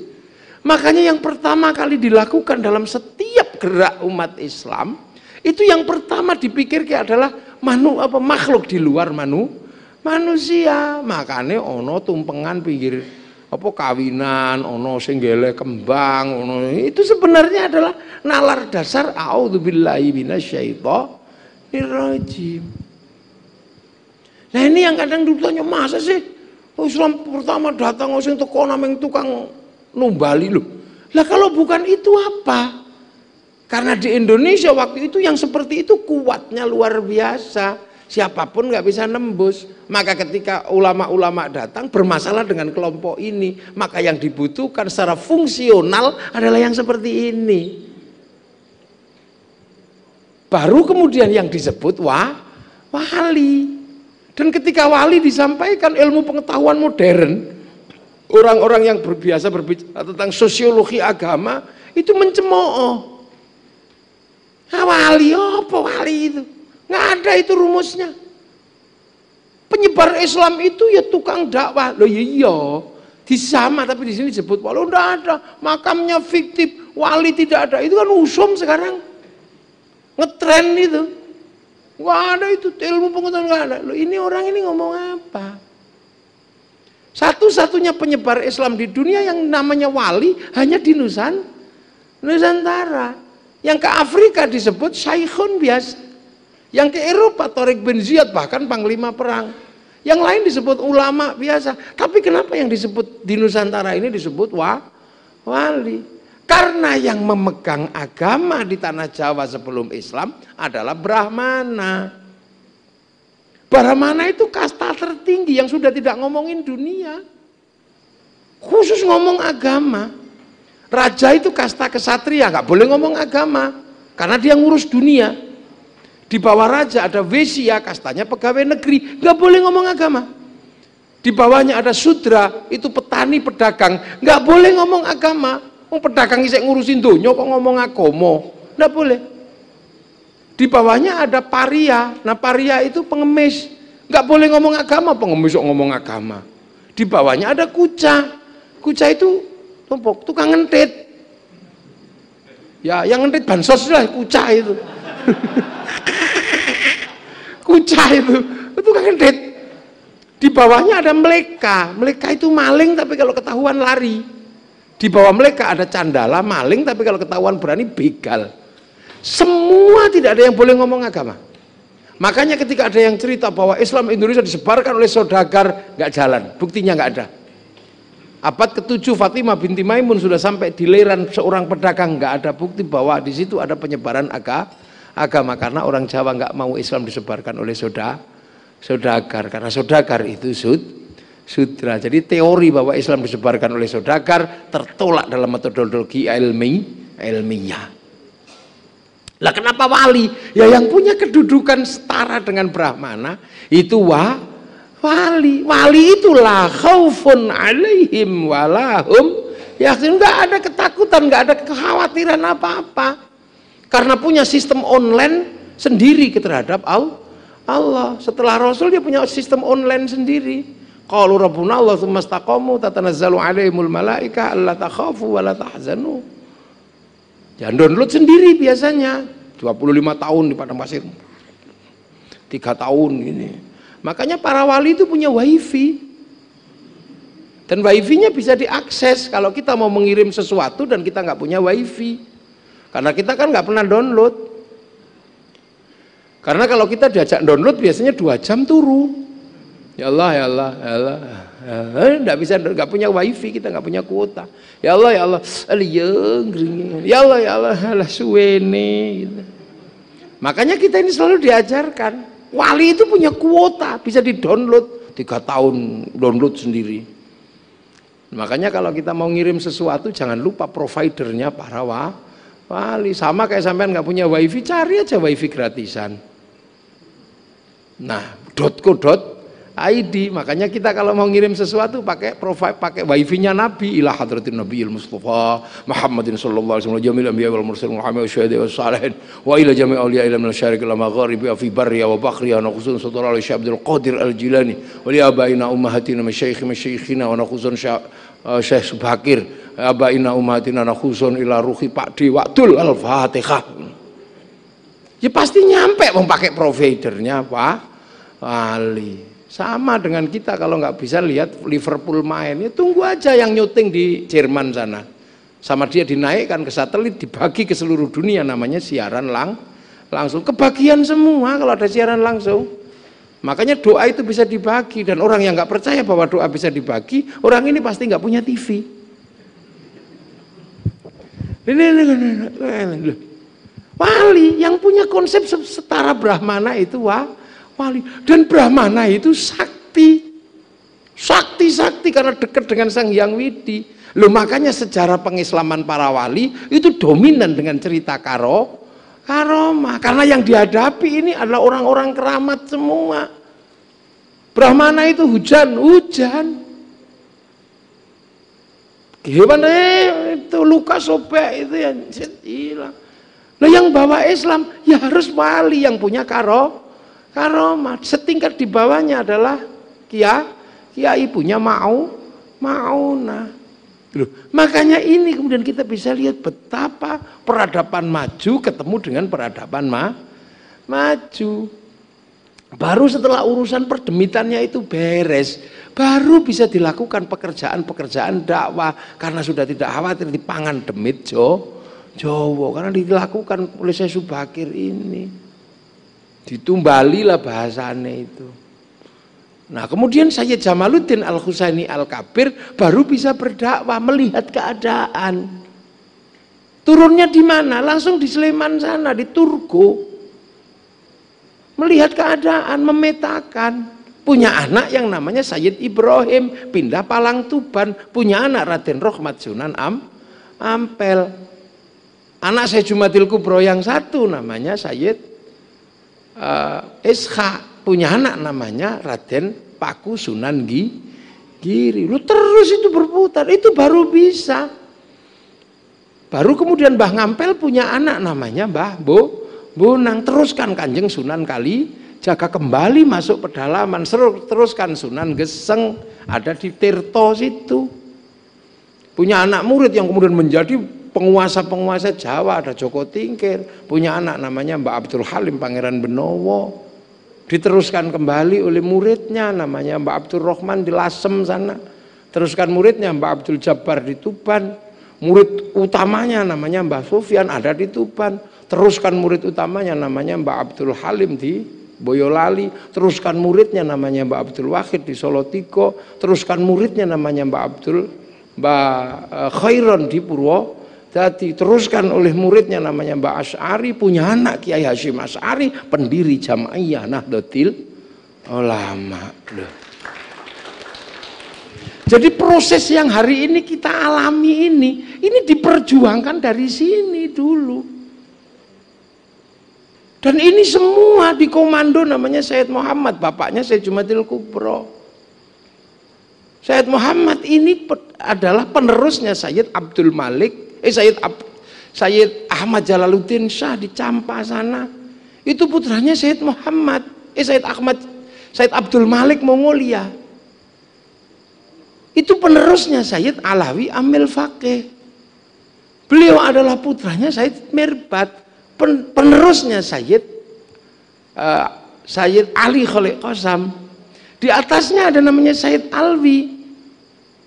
Makanya yang pertama kali dilakukan dalam setiap gerak umat Islam, itu yang pertama dipikirkan adalah makhluk di luar manusia. Makanya ono tumpengan pinggir kawinan, ono sing golek kembang, ono itu sebenarnya adalah nalar dasar a'udzubillahi minasyaitonirrajim. Nah, ini yang kadang ditanya, masa sih Islam pertama datang sing teko nameng tukang numbali loh. Lah kalau bukan itu apa? Karena di Indonesia waktu itu yang seperti itu kuatnya luar biasa. Siapapun nggak bisa nembus. Maka ketika ulama-ulama datang bermasalah dengan kelompok ini, maka yang dibutuhkan secara fungsional adalah yang seperti ini. Baru kemudian yang disebut wali. Dan ketika wali disampaikan ilmu pengetahuan modern, orang-orang yang biasa berbicara tentang sosiologi agama itu mencemooh. Nah, wali apa wali itu? Nggak ada itu rumusnya. Penyebar Islam itu ya tukang dakwah. Loh iya, disama tapi di sini disebut wali. Udah ada, makamnya fiktif, wali tidak ada. Itu kan usum sekarang. Ngetren itu. Nggak ada itu ilmu pengetahuan, nggak ada. Loh, ini orang ini ngomong apa? Satu-satunya penyebar Islam di dunia yang namanya wali hanya di Nusantara. Yang ke Afrika disebut syaikhun biasa. Yang ke Eropa Tariq bin Ziyad bahkan panglima perang. Yang lain disebut ulama biasa. Tapi kenapa yang disebut di Nusantara ini disebut wali? Karena yang memegang agama di tanah Jawa sebelum Islam adalah Brahmana. Brahmana itu kasta tertinggi yang sudah tidak ngomongin dunia, khusus ngomong agama. Raja itu kasta kesatria, nggak boleh ngomong agama karena dia ngurus dunia. Di bawah raja ada Wesya, kastanya pegawai negeri, nggak boleh ngomong agama. Di bawahnya ada Sudra, itu petani pedagang, nggak boleh ngomong agama. Pedagang isek ngurusin dunia kok ngomong agama, nggak boleh. Di bawahnya ada paria, nah paria itu pengemis, nggak boleh ngomong agama, pengemis kok ngomong agama. Di bawahnya ada kuca, kuca itu tukang ngentit, ya yang ngentit bansos lah kuca itu. Kuca itu tukang ngentit. Di bawahnya ada meleka, meleka itu maling tapi kalau ketahuan lari. Di bawah mereka ada candala, maling, tapi kalau ketahuan berani begal. Semua tidak ada yang boleh ngomong agama. Makanya ketika ada yang cerita bahwa Islam Indonesia disebarkan oleh saudagar, nggak jalan, buktinya nggak ada. Abad ke-7 Fatimah binti Maimun sudah sampai di leran seorang pedagang, nggak ada bukti bahwa di situ ada penyebaran agama karena orang Jawa nggak mau Islam disebarkan oleh saudagar karena saudagar itu sudra. Jadi teori bahwa Islam disebarkan oleh saudagar tertolak dalam metodologi ilmiah. Lah kenapa wali? Ya yang punya kedudukan setara dengan Brahmana itu wali. Wali itulah khaufun alaihim walahum Yakin, nggak ada ketakutan, nggak ada kekhawatiran apa-apa. Karena punya sistem online sendiri terhadap Allah. Setelah Rasul dia punya sistem online sendiri. Qalu rabbuna Allah tsumma istaqamu tatanazzalu alaihimul malaika alla takhafu wa la tahzanu. Jangan download sendiri biasanya. 25 tahun di padang pasir. 3 tahun ini. Makanya para wali itu punya wifi. Dan wifi-nya bisa diakses kalau kita mau mengirim sesuatu dan kita nggak punya wifi. Karena kita kan nggak pernah download. Karena kalau kita diajak download biasanya 2 jam turu. Ya Allah, ya Allah, ya Allah. Nggak bisa, nggak punya wifi, kita nggak punya kuota. Ya Allah, ya Allah. Ya Allah, ya Allah, alah suwene. Gitu. Makanya kita ini selalu diajarkan. Wali itu punya kuota, bisa di-download. 3 tahun download sendiri. Makanya kalau kita mau ngirim sesuatu jangan lupa providernya para wali. Sama kayak sampean nggak punya wifi, cari aja wifi gratisan. Nah, .co.id. Makanya kita kalau mau ngirim sesuatu pakai wifi-nya Nabi, ila hadratin Nabiyil Mustafa Muhammadin sallallahu alaihi wasallam jamil anbiya wal mursalin Muhammad syahidi was salihin wa ila jami' awliya ila min asyarik al magharibi wa fi barriya wa bakhriya wa khusun sadara al Syekh Abdul Qadir al Jilani wa li abaina ummahatina masyayikhina wa khusun Syekh Subakir abaina ummahatina khusun ila ruhi Pak Dewatul Al-Fatihah. Ya pasti nyampe memakai providernya Pak wali. Sama dengan kita kalau nggak bisa lihat Liverpool main, ya tunggu aja yang nyuting di Jerman sana. Sama dia dinaikkan ke satelit, dibagi ke seluruh dunia, namanya siaran langsung. Kebagian semua kalau ada siaran langsung. Makanya doa itu bisa dibagi, dan orang yang nggak percaya bahwa doa bisa dibagi, orang ini pasti nggak punya TV. Wali yang punya konsep setara Brahmana itu wali, dan Brahmana itu sakti karena dekat dengan Sang Hyang Widi. Loh, makanya sejarah pengislaman para wali itu dominan dengan cerita karomah, karena yang dihadapi ini adalah orang-orang keramat semua. Brahmana itu hujan gimana itu luka sobek itu yang hilang. Loh, yang bawa Islam ya harus wali yang punya karomah. Setingkat di bawahnya adalah kiai punya maunah. Loh, makanya ini kemudian kita bisa lihat betapa peradaban maju ketemu dengan peradaban maju. Baru setelah urusan perdemitannya itu beres, baru bisa dilakukan pekerjaan dakwah, karena sudah tidak khawatir dipangan demit Jawa, karena dilakukan oleh Syekh Subakir ini. Ditumbalilah bahasanya itu. Nah, kemudian Sayyid Jamaluddin Al-Husaini Al-Kabir baru bisa berdakwah, melihat keadaan. Turunnya di mana? Langsung di Sleman sana, di Turgo. Melihat keadaan, memetakan. Punya anak yang namanya Sayyid Ibrahim, pindah Palang Tuban, punya anak Raden Rohmat Sunan Ampel. Anak Syekh Jumadil Kubro yang satu namanya Sayyid Ishak, punya anak namanya Raden Paku Sunan Giri. Lu terus itu berputar, itu baru bisa. Baru kemudian Mbah Ngampel punya anak namanya Mbah Bonang, teruskan Kanjeng Sunan Kalijaga, kembali masuk pedalaman, teruskan Sunan Geseng, ada di Tirto situ. Punya anak murid yang kemudian menjadi penguasa Jawa, ada Joko Tingkir, punya anak namanya Mbak Abdul Halim Pangeran Benowo, diteruskan kembali oleh muridnya namanya Mbak Abdul Rahman di Lasem sana, teruskan muridnya Mbak Abdul Jabbar di Tuban, murid utamanya namanya Mbah Sufyan ada di Tuban, teruskan murid utamanya namanya Mbak Abdul Halim di Boyolali, teruskan muridnya namanya Mbak Abdul Wahid di Solotigo, teruskan muridnya namanya Mbak Khairon di Purwodadi, teruskan oleh muridnya namanya Mbak Asy'ari, punya anak Kiai Hasyim Asy'ari, pendiri Jam'iyah Nahdlatul Ulama. Jadi proses yang hari ini kita alami ini diperjuangkan dari sini dulu. Dan ini semua dikomando namanya Sayyid Muhammad, bapaknya Sayyid Jumadil Kubro. Sayyid Muhammad ini adalah penerusnya Sayyid Abdul Malik, Sayyid Ahmad Jalaluddin Shah di Campa sana. Itu putranya Sayyid Muhammad, Sayyid Abdul Malik Mongolia. Itu penerusnya Sayyid Alawi Amil Faqih. Beliau adalah putranya Sayyid Mirbat, penerusnya Sayyid Ali Khalid Qasam. Di atasnya ada namanya Sayyid Alwi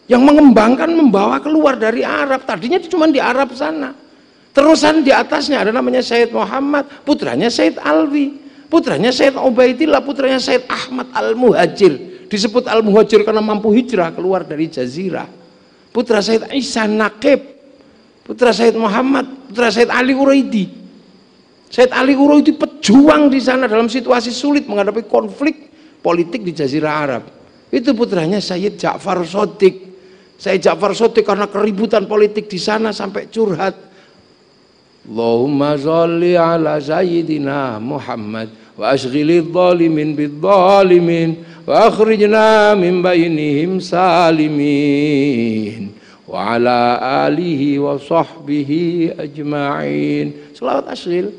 yang mengembangkan, membawa keluar dari Arab. Tadinya cuma di Arab sana. Terusan di atasnya ada namanya Sayyid Muhammad, putranya Sayyid Alwi, putranya Sayyid Ubaidillah, putranya Sayyid Ahmad Al-Muhajir. Disebut Al-Muhajir karena mampu hijrah keluar dari Jazirah. Putra Sayyid Isa Naqib, putra Sayyid Muhammad, putra Sayyid Ali Uraidi. Sayyid Ali Uraidi pejuang di sana dalam situasi sulit menghadapi konflik politik di Jazirah Arab. Itu putranya Sayyid Ja'far Shadiq. Sayyid Ja'far Shadiq karena keributan politik di sana sampai curhat. Allahumma sholli ala Sayyidina Muhammad wa ashghilidh dhalimin bidh-dhalimin wa akhrijna min bainihim salimin wa ala alihi wa sahbihi ajma'in. Selawat ashghil.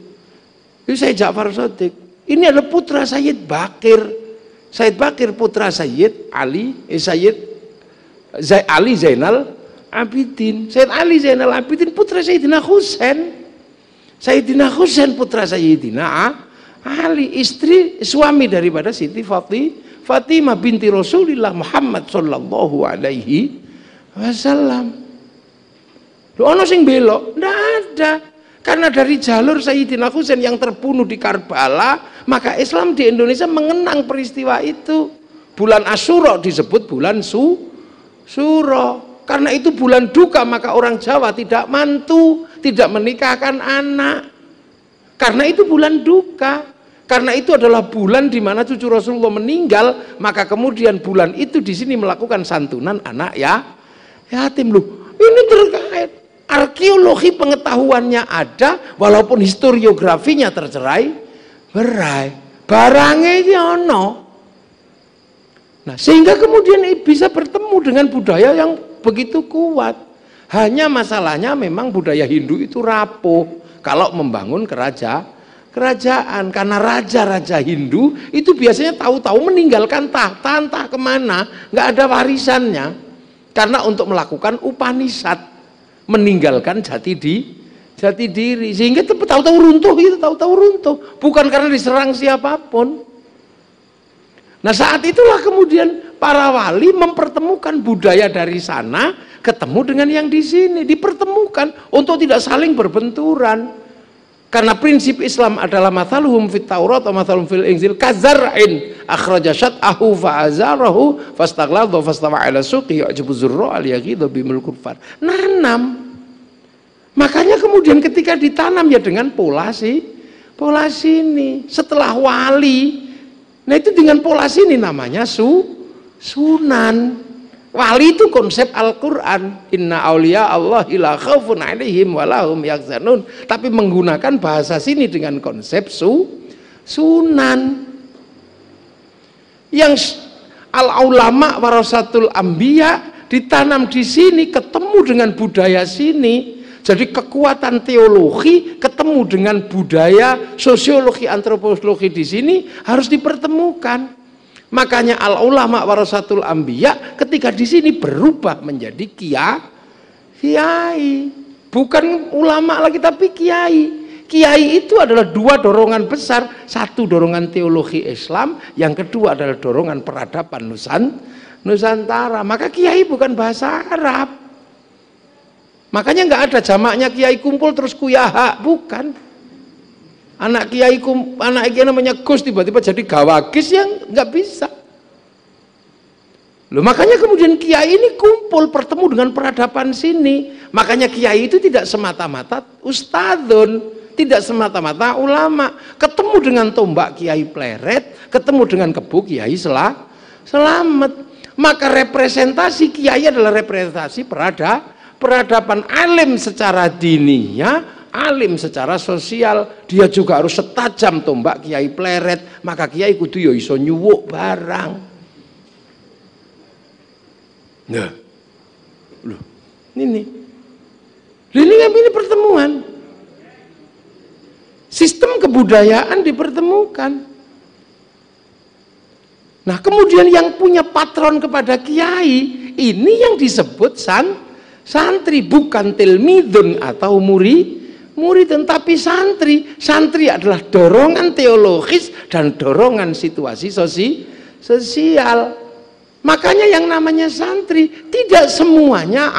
Itu Sayyid Ja'far Shadiq. Ini adalah putra Sayyid Bakir. Sayyid Bakir putra Sayyid Ali, Ali Zainal Abidin. Sayyid Ali Zainal Abidin putra Sayyidina Husain. Sayyidina Husain putra Sayyidina Ali, suami daripada Siti Fatimah binti Rasulullah Muhammad sallallahu alaihi wasallam. Lho ono sing belok? Ndak ada. Karena dari jalur Sayyidina Husain yang terbunuh di Karbala, maka Islam di Indonesia mengenang peristiwa itu. Bulan Asyura disebut bulan Suro. Karena itu bulan duka, maka orang Jawa tidak mantu, tidak menikahkan anak. Karena itu bulan duka. Karena itu adalah bulan di mana cucu Rasulullah meninggal, maka kemudian bulan itu di sini melakukan santunan anak yatim. Loh, ini terkait. Arkeologi pengetahuannya ada, walaupun historiografinya tercerai-berai. Barangnya ini ono. Nah, sehingga kemudian bisa bertemu dengan budaya yang begitu kuat. Hanya masalahnya memang budaya Hindu itu rapuh kalau membangun kerajaan. Karena raja-raja Hindu itu biasanya tahu-tahu meninggalkan tahta entah kemana, nggak ada warisannya. Karena untuk melakukan Upanishad, meninggalkan jati diri, sehingga tahu-tahu runtuh, bukan karena diserang siapapun. Nah, saat itulah kemudian para wali mempertemukan budaya dari sana ketemu dengan yang di sini, dipertemukan untuk tidak saling berbenturan. Karena prinsip Islam adalah mathaluhum fit Taurat wa mathaluhum fil Injil kazar'in akhraja syat'ahu fa'azarahu fastaghladha fastawa 'ala suqihi ya'jibu zurra al-yaghidha bimul kuffar. Nanam. Makanya kemudian ketika ditanam ya dengan pola sini. Setelah wali, nah itu dengan pola sini namanya sunan. Wali itu konsep Al-Quran. Inna awliya Allahi la khaufun alaihim walahum yahzanun. Tapi menggunakan bahasa sini dengan konsep sunan. Yang al-ulama warasatul anbiya ditanam di sini, ketemu dengan budaya sini. Jadi kekuatan teologi ketemu dengan budaya sosiologi, antropologi di sini harus dipertemukan. Makanya al-ulama warasatul anbiya ketika di sini berubah menjadi kiai. Bukan ulama lagi tapi kiai. Kiai itu adalah dua dorongan besar. Satu dorongan teologi Islam, yang kedua adalah dorongan peradaban Nusantara. Maka kiai bukan bahasa Arab. Makanya nggak ada jamaknya kiai kumpul terus kuyaha, bukan. Anak kiai namanya Gus tiba-tiba jadi gawagis, yang nggak bisa. Loh, makanya kemudian kiai ini kumpul bertemu dengan peradaban sini. Makanya kiai itu tidak semata-mata ustadzun, tidak semata-mata ulama. Ketemu dengan tombak kiai pleret, ketemu dengan kebu kiai selamat. Maka representasi kiai adalah representasi peradaban, alim secara dininya, alim secara sosial. Dia juga harus setajam tombak kiai pleret. Maka kiai kudu yo iso nyuwuk barang. Nah, loh, ini pertemuan. Sistem kebudayaan dipertemukan. Nah, kemudian yang punya patron kepada kiai, ini yang disebut santri, bukan tilmidun atau murid, tetapi santri. Santri adalah dorongan teologis dan dorongan situasi sosial. Makanya yang namanya santri tidak semuanya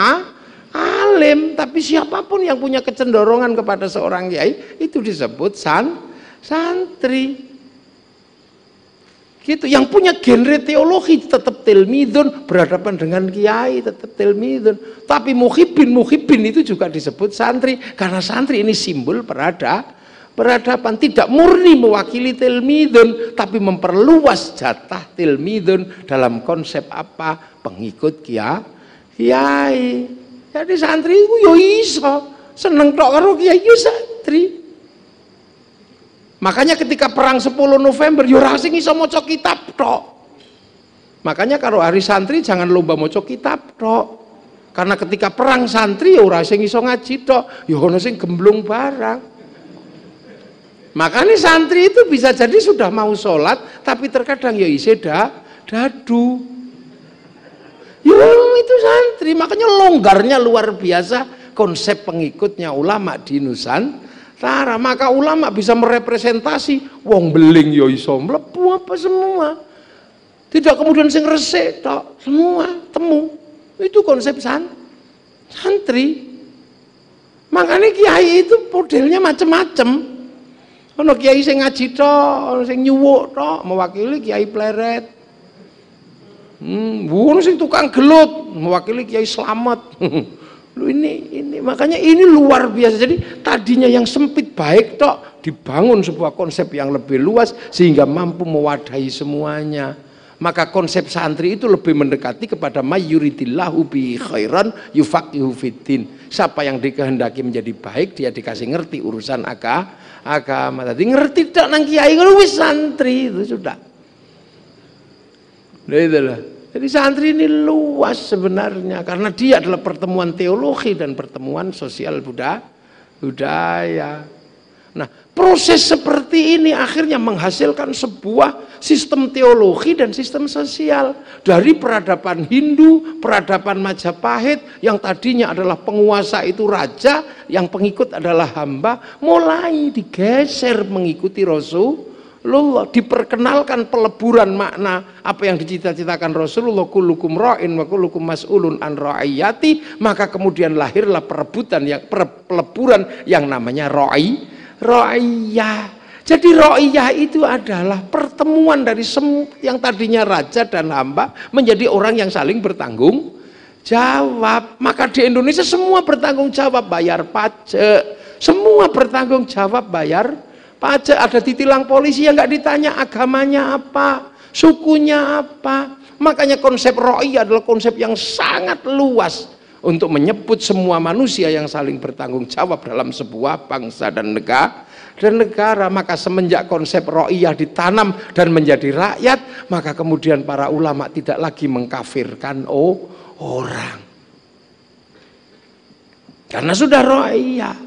alim, tapi siapapun yang punya kecenderungan kepada seorang kiai itu disebut santri. Gitu. Yang punya genre teologi tetap tilmidun, berhadapan dengan kiai tetap tilmidun. Tapi muhibbin itu juga disebut santri, karena santri ini simbol peradaban, tidak murni mewakili tilmidun, tapi memperluas jatah tilmidun dalam konsep apa? Pengikut kiai. Jadi santri itu yo iso seneng tok karo kiai yo santri. Makanya ketika perang 10 November yo ora sing iso maca kitab tok. Makanya kalau hari santri jangan lomba maca kitab tok. Karena ketika perang santri yo ora sing iso ngaji tok, yo ono sing gemblung barang. Makanya santri itu bisa jadi sudah mau sholat, tapi terkadang ya isih dadu. Ya itu santri, makanya longgarnya luar biasa konsep pengikutnya ulama di Nusantara. Maka ulama bisa merepresentasi wong beling ya iso mlebu apa semua. Tidak kemudian sing resik tok, semua temu. Itu konsep santri. Makanya kiai itu modelnya macam-macam. Ono kiai sing ngaji tok, ono sing nyuwuk tok, mewakili kiai pleret. Ono sing tukang gelut, mewakili kiai selamat. Lu ini makanya ini luar biasa. Jadi tadinya yang sempit baik tok dibangun sebuah konsep yang lebih luas sehingga mampu mewadahi semuanya. Maka konsep santri itu lebih mendekati kepada mayyuridillahu bi khairan yufaqihu fiddin. Siapa yang dikehendaki menjadi baik, dia dikasih ngerti urusan agama. Tadi ngerti tak nang kiai wis santri itu sudah. Nah itulah. Jadi santri ini luas sebenarnya karena dia adalah pertemuan teologi dan pertemuan sosial budaya. Nah, proses seperti ini akhirnya menghasilkan sebuah sistem teologi dan sistem sosial. Dari peradaban Hindu, peradaban Majapahit yang tadinya adalah penguasa itu raja, yang pengikut adalah hamba, mulai digeser mengikuti Rasulullah, diperkenalkan peleburan makna apa yang dicita-citakan Rasulullah, kullukum ra'in wa kullukum mas'ulun an ra'iyati. Maka kemudian lahirlah peleburan yang namanya ra'iyah. Jadi ra'iyah itu adalah pertemuan dari yang tadinya raja dan hamba menjadi orang yang saling bertanggung jawab. Maka di Indonesia semua bertanggung jawab bayar pajak, semua bertanggung jawab bayar pajak. Ada ditilang polisi yang nggak ditanya agamanya apa, sukunya apa. Makanya konsep ra'iyah adalah konsep yang sangat luas untuk menyebut semua manusia yang saling bertanggung jawab dalam sebuah bangsa dan negara. Maka semenjak konsep ra'iyah ditanam dan menjadi rakyat, maka kemudian para ulama tidak lagi mengkafirkan orang. Karena sudah ra'iyah.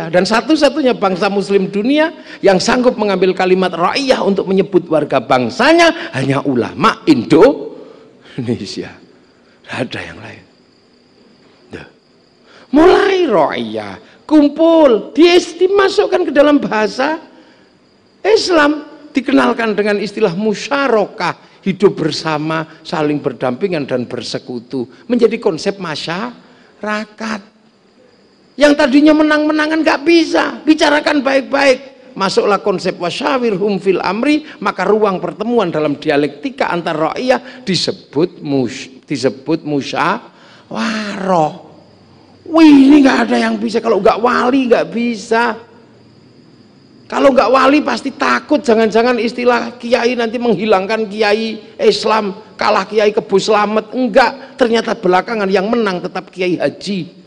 Dan satu-satunya bangsa muslim dunia yang sanggup mengambil kalimat ra'iyah untuk menyebut warga bangsanya hanya ulama Indonesia. Ada yang lain. Nah, mulai ra'iyah, kumpul, dimasukkan ke dalam bahasa Islam, dikenalkan dengan istilah musyarakah, hidup bersama, saling berdampingan dan bersekutu, menjadi konsep masyarakat. Yang tadinya menang-menangan gak bisa, bicarakan baik-baik. Masuklah konsep wasyawirhum fil amri, maka ruang pertemuan dalam dialektika antar ra'iyah disebut musyawarah. Wih, ini nggak ada yang bisa. Kalau nggak wali nggak bisa. Kalau nggak wali pasti takut. Jangan-jangan istilah kiai nanti menghilangkan kiai Islam, kalah kiai Kebo Slamet. Enggak. Ternyata belakangan yang menang tetap kiai haji.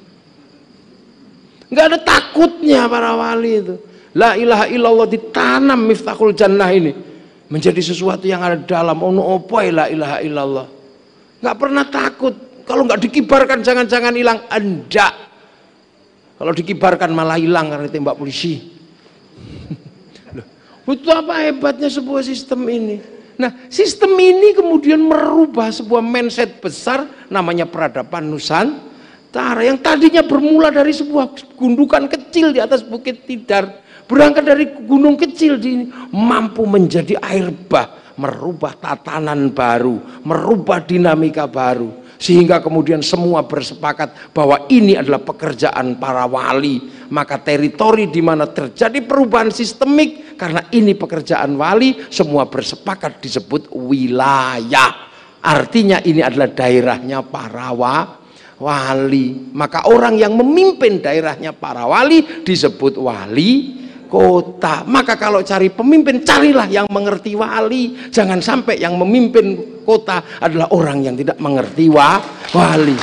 Nggak ada takutnya para wali itu. La ilaha illallah ditanam miftahul jannah ini menjadi sesuatu yang ada dalam ono opoy la ilaha illallah. nggak pernah takut. Kalau nggak dikibarkan jangan-jangan hilang. Enggak. Kalau dikibarkan malah hilang karena tembak polisi. Itu apa hebatnya sebuah sistem ini. Nah, sistem ini kemudian merubah sebuah mindset besar namanya peradaban Nusantara yang tadinya bermula dari sebuah gundukan kecil di atas Bukit Tidar, berangkat dari gunung kecil di mampu menjadi air bah, merubah tatanan baru, merubah dinamika baru, sehingga kemudian semua bersepakat bahwa ini adalah pekerjaan para wali. Maka teritori di mana terjadi perubahan sistemik karena ini pekerjaan wali, semua bersepakat disebut wilayah. Artinya ini adalah daerahnya para wali. Maka orang yang memimpin daerahnya para wali disebut wali kota. Maka kalau cari pemimpin, carilah yang mengerti wali. Jangan sampai yang memimpin kota adalah orang yang tidak mengerti wali.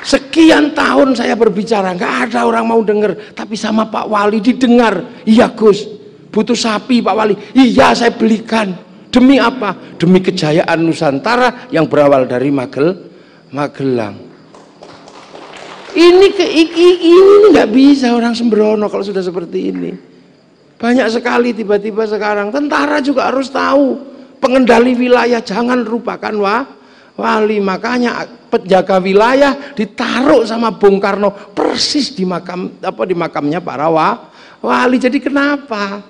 Sekian tahun saya berbicara, nggak ada orang mau dengar. Tapi sama Pak Wali didengar. Iya Gus, butuh sapi Pak Wali. Iya saya belikan. Demi apa? Demi kejayaan Nusantara yang berawal dari Magelang. Ini nggak bisa orang sembrono kalau sudah seperti ini. Banyak sekali tiba-tiba sekarang tentara juga harus tahu pengendali wilayah, jangan lupakan wali. Makanya penjaga wilayah ditaruh sama Bung Karno persis di makamnya para wali. Jadi kenapa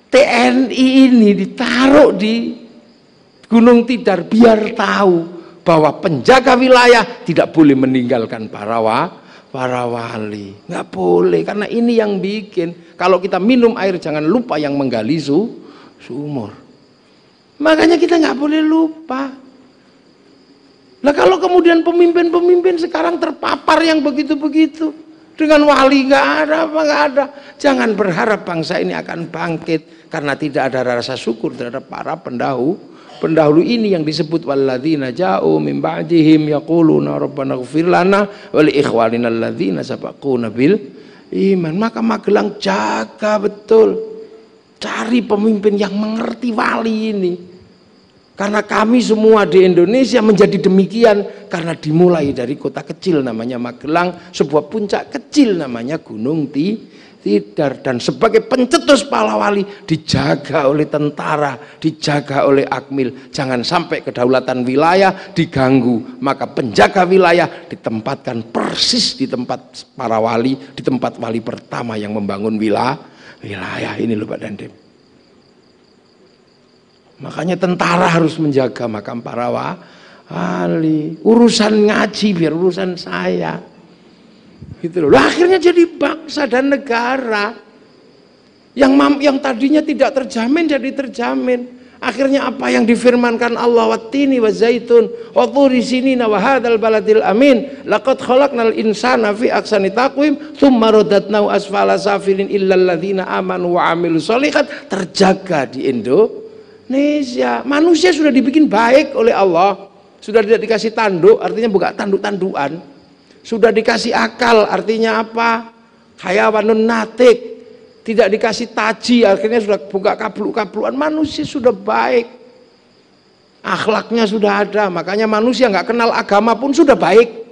TNI ini ditaruh di Gunung Tidar? Biar tahu bahwa penjaga wilayah tidak boleh meninggalkan para wali. Nggak boleh, karena ini yang bikin. Kalau kita minum air jangan lupa yang menggali sumur. Makanya kita nggak boleh lupa. Nah kalau kemudian pemimpin-pemimpin sekarang terpapar yang begitu-begitu dengan wali, nggak ada. Jangan berharap bangsa ini akan bangkit karena tidak ada rasa syukur terhadap para pendahulu ini yang disebut walladzina ja'u min ba'dihim yaquluna rabbana ighfir lana wa li ikhwanina alladzina sabaquna bil iman. Maka Magelang jaga betul, cari pemimpin yang mengerti wali ini. Karena kami semua di Indonesia menjadi demikian karena dimulai dari kota kecil namanya Magelang, sebuah puncak kecil namanya Gunung Tidar, dan sebagai pencetus para wali dijaga oleh tentara, dijaga oleh Akmil. Jangan sampai kedaulatan wilayah diganggu. Maka penjaga wilayah ditempatkan persis di tempat para wali, di tempat wali pertama yang membangun wilayah ini loh Pak Dandim. Makanya tentara harus menjaga makam para wali. Urusan ngaji biar urusan saya. Gitu loh. Akhirnya jadi bangsa dan negara yang tadinya tidak terjamin jadi terjamin. Akhirnya apa yang difirmankan Allah, wattini wa zaitun wa turi sinina wa hadzal baladil amin laqad khalaqnal insana fi ahsani taqwim tsumma radatnahu asfala safilin illal ladzina amanu wa amilus sholihat. Terjaga di Indonesia. Manusia sudah dibikin baik oleh Allah. Sudah tidak dikasih tanduk, artinya bukan tanduk-tandukan. Sudah dikasih akal, artinya apa? Hayawanun natik. Tidak dikasih taji, akhirnya sudah buka kabluk-kablukan. Manusia sudah baik. Akhlaknya sudah ada. Makanya manusia nggak kenal agama pun sudah baik.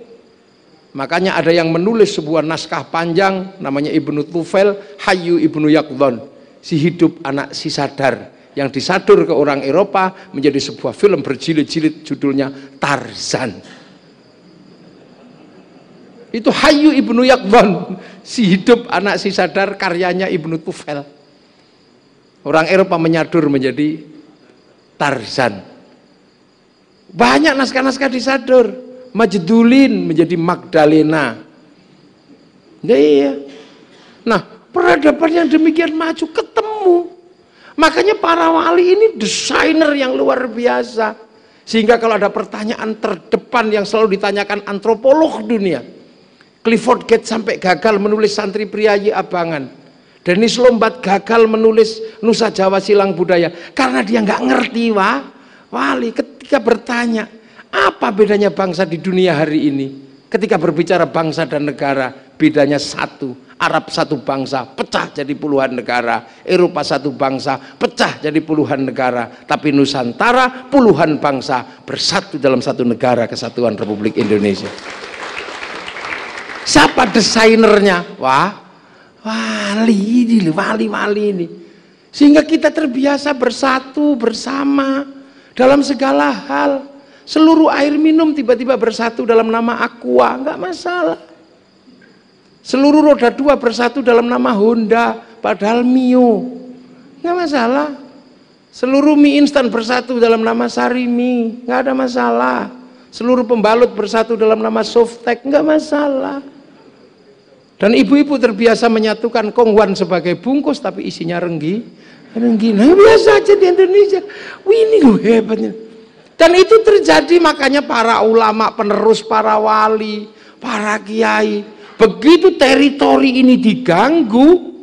Makanya ada yang menulis sebuah naskah panjang namanya Ibnu Tufail, Hayyu Ibnu Yaqdhan, si hidup anak si sadar, yang disadur ke orang Eropa menjadi sebuah film berjilid-jilid judulnya Tarzan. Itu Hayyu Ibnu Yaqdhan, si hidup anak si sadar, karyanya Ibnu Tufail. Orang Eropa menyadur menjadi Tarzan. Banyak naskah-naskah disadur. Majdulin menjadi Magdalena. Iya. Nah, peradaban yang demikian maju ketemu. Makanya para wali ini desainer yang luar biasa. Sehingga kalau ada pertanyaan terdepan yang selalu ditanyakan antropolog dunia, Clifford Gates sampai gagal menulis Santri Priayi Abangan. Dennis Lombat gagal menulis Nusa Jawa Silang Budaya karena dia nggak ngerti wali. Ketika bertanya apa bedanya bangsa di dunia hari ini, ketika berbicara bangsa dan negara, bedanya satu. Arab satu bangsa, pecah jadi puluhan negara. Eropa satu bangsa, pecah jadi puluhan negara. Tapi Nusantara puluhan bangsa bersatu dalam satu negara, Kesatuan Republik Indonesia. Siapa desainernya? Wali ini. Sehingga kita terbiasa bersatu bersama dalam segala hal. Seluruh air minum tiba-tiba bersatu dalam nama Aqua, nggak masalah. Seluruh roda 2 bersatu dalam nama Honda, padahal Mio, nggak masalah. Seluruh mie instan bersatu dalam nama Sarimi, nggak ada masalah. Seluruh pembalut bersatu dalam nama Softtek, nggak masalah. Dan ibu-ibu terbiasa menyatukan kongwan sebagai bungkus, tapi isinya renggi. Nah, biasa aja di Indonesia. Wih, ini loh hebatnya. Dan itu terjadi, makanya para ulama penerus para wali, para kiai, begitu teritori ini diganggu,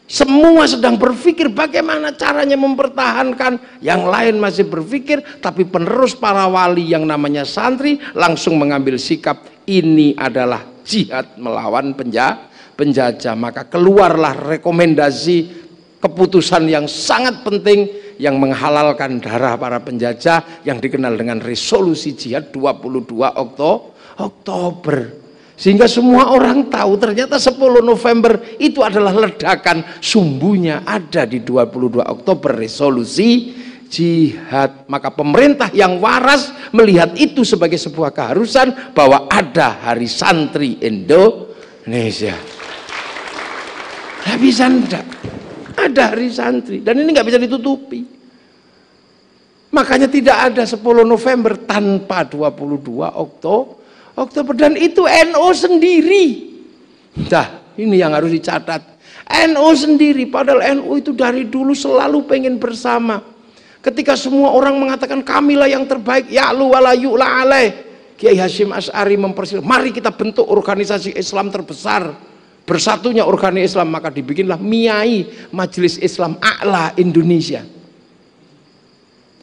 semua sedang berpikir bagaimana caranya mempertahankan, yang lain masih berpikir, tapi penerus para wali yang namanya santri langsung mengambil sikap, ini adalah jihad melawan penjajah. Maka keluarlah rekomendasi keputusan yang sangat penting yang menghalalkan darah para penjajah yang dikenal dengan resolusi jihad 22 Oktober. Sehingga semua orang tahu ternyata 10 November itu adalah ledakan, sumbunya ada di 22 Oktober resolusi jihad. Maka pemerintah yang waras melihat itu sebagai sebuah keharusan bahwa ada Hari Santri Indonesia. Nggak bisa enggak, ada Hari Santri, dan ini nggak bisa ditutupi. Makanya tidak ada 10 November tanpa 22 Oktober, dan itu NU sendiri. Nah, ini yang harus dicatat. NU sendiri, padahal NU itu dari dulu selalu pengen bersama. Ketika semua orang mengatakan kamilah yang terbaik, ya'lu wala yu'la alaih, Kiai Hasyim Asy'ari mempersilahkan, mari kita bentuk organisasi Islam terbesar, bersatunya organisasi Islam. Maka dibikinlah MIAI, Majelis Islam A'la Indonesia.